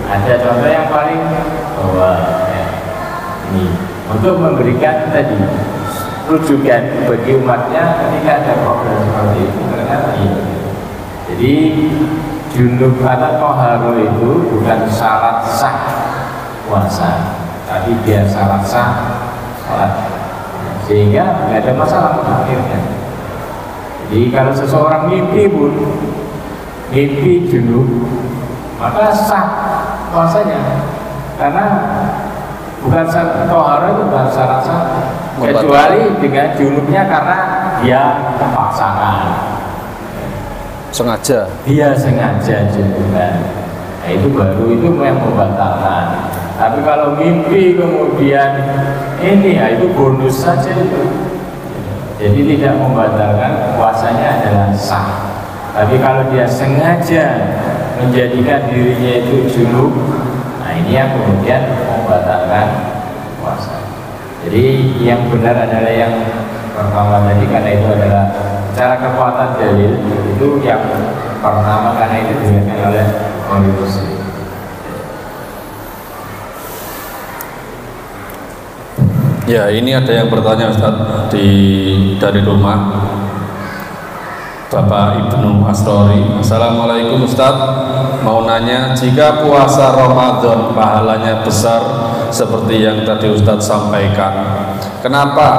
ada contoh yang paling bawah. Ini untuk memberikan tadi rujukan bagi umatnya ketika ada problem seperti itu ternyata ini. Jadi junub atau toharo itu bukan syarat sah puasa, tapi dia syarat sah sholat, sehingga tidak ada masalah mengakhirnya. Jadi kalau seseorang mimpi pun mimpi junub, maka sah puasanya, karena bukan toharo itu bukan syarat sah, kecuali dengan junubnya karena dia terpaksakan. Sengaja. Dia sengaja junuban. Nah, itu baru itu yang membatalkan. Tapi kalau mimpi kemudian ini ya itu bonus saja itu. Jadi tidak membatalkan, puasanya adalah sah. Tapi kalau dia sengaja menjadikan dirinya itu junub, nah ini yang kemudian membatalkan puasa. Jadi yang benar adalah yang pertama tadi, karena itu adalah cara kekuatan dalil itu yang pertama, karena itu diriwayatkan oleh Bukhari Muslim. Ya, ini ada yang bertanya Ustaz dari rumah, Bapak Ibnu Asrori. Assalamualaikum Ustaz, mau nanya, jika puasa Ramadan pahalanya besar seperti yang tadi Ustaz sampaikan, kenapa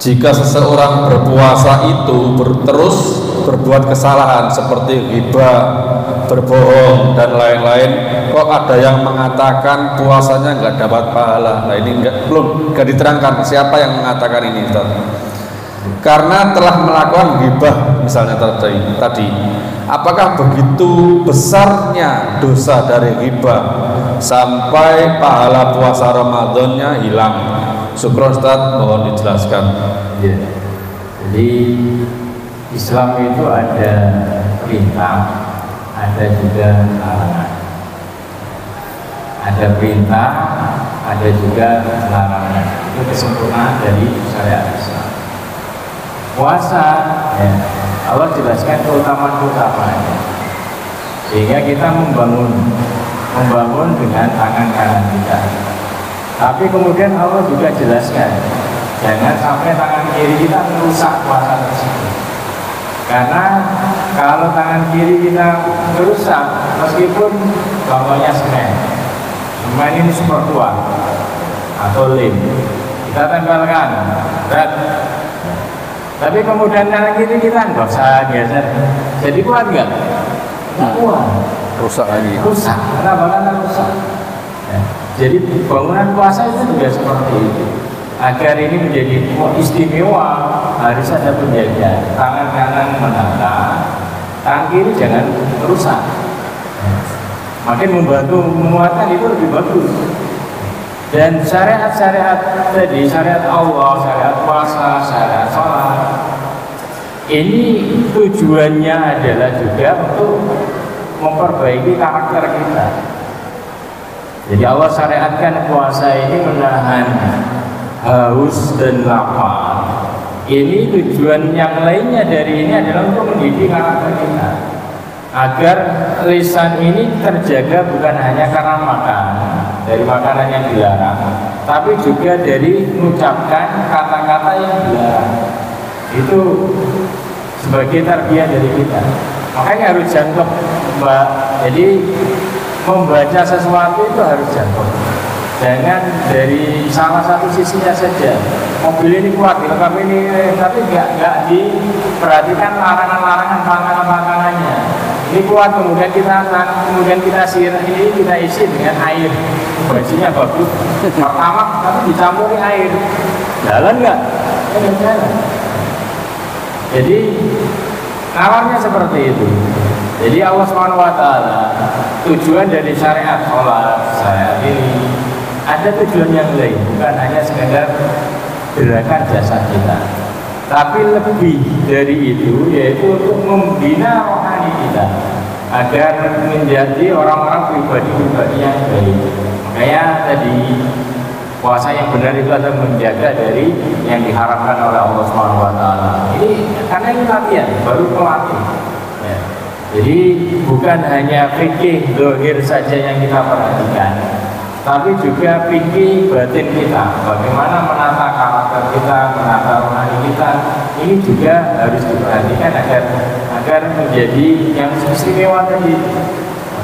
jika seseorang berpuasa itu terus berbuat kesalahan seperti ghibah, berbohong dan lain-lain, kok ada yang mengatakan puasanya nggak dapat pahala? Nah ini belum diterangkan siapa yang mengatakan ini Ustaz. Karena telah melakukan ghibah misalnya tadi, apakah begitu besarnya dosa dari ghibah sampai pahala puasa Ramadannya hilang? Syukron Ustaz, mohon dijelaskan. Ya. Jadi Islam itu ada perintah, ada juga larangan. Ada perintah, ada juga larangan. Itu kesempurnaan dari syariat Islam. Puasa, ya, Allah jelaskan keutamaan-keutamaannya, sehingga kita membangun dengan tangan kanan kita. Tapi kemudian Allah juga jelaskan, jangan sampai tangan kiri kita merusak puasa tersebut. Karena kalau tangan kiri kita merusak, meskipun contohnya semen ini super tua atau lem, kita tempelkan, berat. Tapi kemudian tangan kiri kita nggak usah geser, jadi kuat nggak? Nggak kuat, rusak lagi. Rusak, kenapa? Karena rusak. Ya. Jadi bangunan puasa itu juga seperti itu. Agar ini menjadi istimewa, harus ada penjaga. Tangan kanan menata, tangan kiri jangan rusak. Makin membantu menguatkan itu lebih bagus. Dan syariat-syariat tadi, syariat Allah, syariat puasa, syariat sholat, ini tujuannya adalah juga untuk memperbaiki karakter kita. Jadi Allah syariatkan puasa ini menahan haus dan lapar. Ini tujuan yang lainnya dari ini adalah untuk mendidik karakter kita, agar lisan ini terjaga bukan hanya karena makan, dari makanan yang dilarang, tapi juga dari mengucapkan kata-kata yang dilarang. Itu sebagai tarbiyah dari kita. Makanya harus jangkep, Mbak. Jadi membaca sesuatu itu harus jangkep. Jangan dari salah satu sisinya saja. Mobil ini kuat, dilengkapi ini, tapi nggak diperhatikan larangan-larangan makanannya. Ini kuat, kemudian kita sirah, ini kita isi dengan air, bajunya bagus, pertama tapi dicampuri air, jalan nggak? Jalan. Jadi nalarnya seperti itu. Jadi Allah SWT tujuan dari syariat sholat, syariat ini ada tujuan yang lain, bukan hanya sekedar gerakan jasad kita, tapi lebih dari itu, yaitu untuk membina rohani kita agar menjadi orang-orang pribadi-pribadi yang baik. Makanya tadi puasa yang benar itu adalah menjaga dari yang diharapkan oleh Allah SWT. Ini karena ini latihan, baru pelatih. Ya. Jadi bukan hanya fikih zahir saja yang kita perhatikan, tapi juga fikih batin kita. Bagaimana menata karakter kita, menata rohani kita, ini juga harus diperhatikan agar menjadi yang istimewa tadi.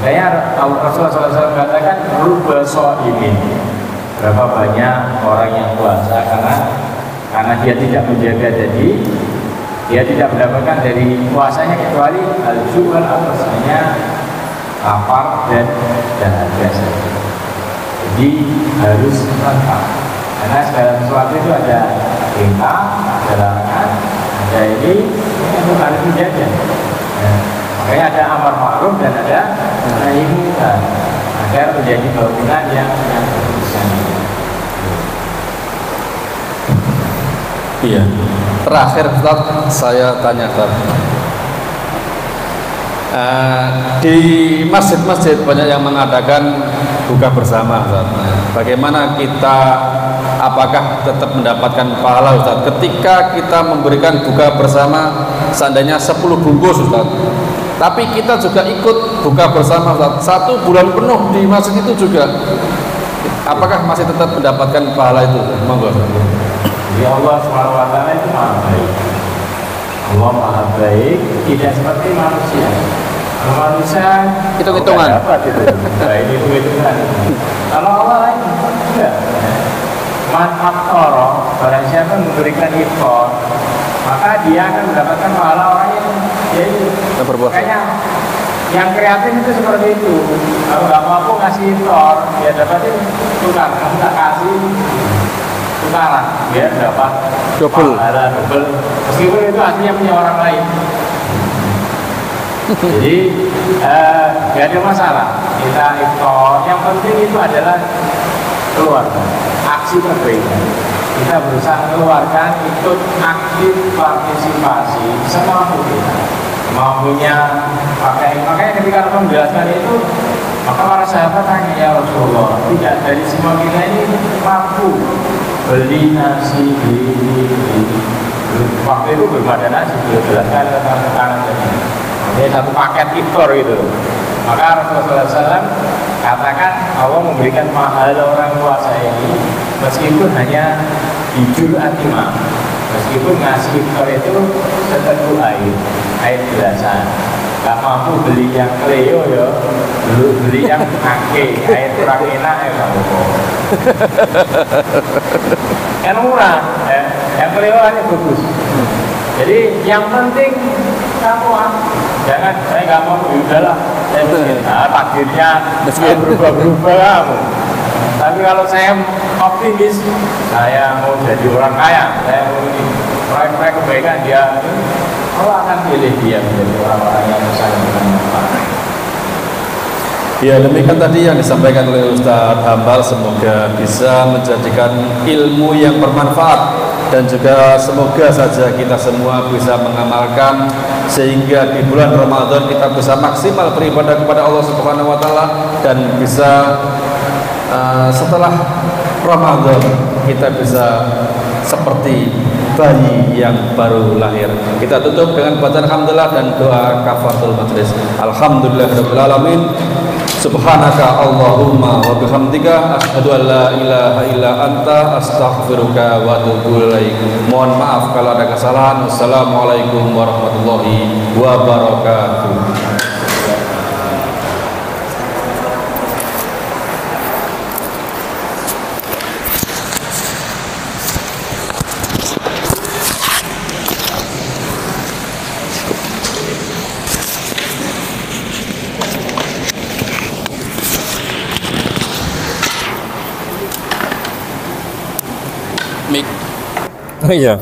Makanya Rasulullah SAW katakan rubba sha'imin. Berapa banyak orang yang puasa karena dia tidak menjaga, jadi dia tidak mendapatkan dari puasanya kecuali al-ju'al, hanya lapar dan dahaga saja. Jadi harus lengkap, karena segala sesuatu itu ada perintah, ada larangan, ada ini harus menjaga. Makanya ada amar ma'ruf dan ada nahi munkar agar menjadi bangunan yang berusaha. Iya. Terakhir Ustaz, saya tanya Ustaz. Di masjid-masjid banyak yang mengadakan buka bersama Ustaz. Bagaimana kita, apakah tetap mendapatkan pahala Ustaz ketika kita memberikan buka bersama seandainya 10 bungkus Ustaz, tapi kita juga ikut buka bersama Ustaz 1 bulan penuh di masjid itu juga, apakah masih tetap mendapatkan pahala itu? Monggo. Ya, Allah SWT itu maha baik. Allah maha baik, tidak seperti manusia. Kalau manusia hitung-hitungan, baik hitung-hitungan. Kalau Allah lain tidak. Manfaat toro, barang siapa memberikan iftar, maka dia akan mendapatkan pahala orang yang berbuat. Makanya yang kreatif itu seperti itu. Kalau nggak mampu ngasih iftar, dia dapatin tukar. Kamu tak kasih tukaran, dia dapat pahala double, meskipun itu aslinya punya orang lain. Jadi nggak ada masalah kita iftar. Yang penting itu adalah keluar aksi perbaikan. Kita berusaha mengeluarkan, ikut aktif partisipasi semampu kita, mampunya pakai. Makanya ketika Rasul menjelaskan itu, maka para sahabat tanya, ya Rasulullah, tidak dari semua kita ini mampu beli nasi ini. Waktu itu belum ada nasi, belum jelaskan tentang makanan tadi. Ini satu paket iftar gitu. Maka Rasulullah SAW katakan Allah memberikan pahala orang puasa ini meskipun hanya jujur atimah, meskipun ngasih iftar itu seteguh air gelasan. Gak mampu beli yang Cleo ya, beli yang angke, air kurang enak ya kamu. Yang murah, ya. Yang Cleo hanya bagus. Jadi yang penting kamu jangan, saya nggak mau, udahlah saya miskin. Nah, takdirnya berubah-berubah kamu. Tapi kalau saya optimis, saya mau jadi orang kaya, saya mau ini proyek-proyek kebaikan, dia Allah akan pilih dia menjadi orang-orang yang bisa memberikan manfaat. Ya, demikian tadi yang disampaikan oleh Ustadz Hambal, semoga bisa menjadikan ilmu yang bermanfaat dan juga semoga saja kita semua bisa mengamalkan sehingga di bulan Ramadan kita bisa maksimal beribadah kepada Allah Subhanahu wa taala dan bisa setelah Ramadan kita bisa seperti bayi yang baru lahir. Kita tutup dengan bacaan alhamdulillah dan doa kafaratul majlis. Alhamdulillahirabbil alamin. Subhanaka Allahumma wa bihamdika asyhadu an la ilaha illa anta astaghfiruka wa atubu ilaik. Mohon maaf kalau ada kesalahan. Wassalamualaikum warahmatullahi wabarakatuh. Oh iya.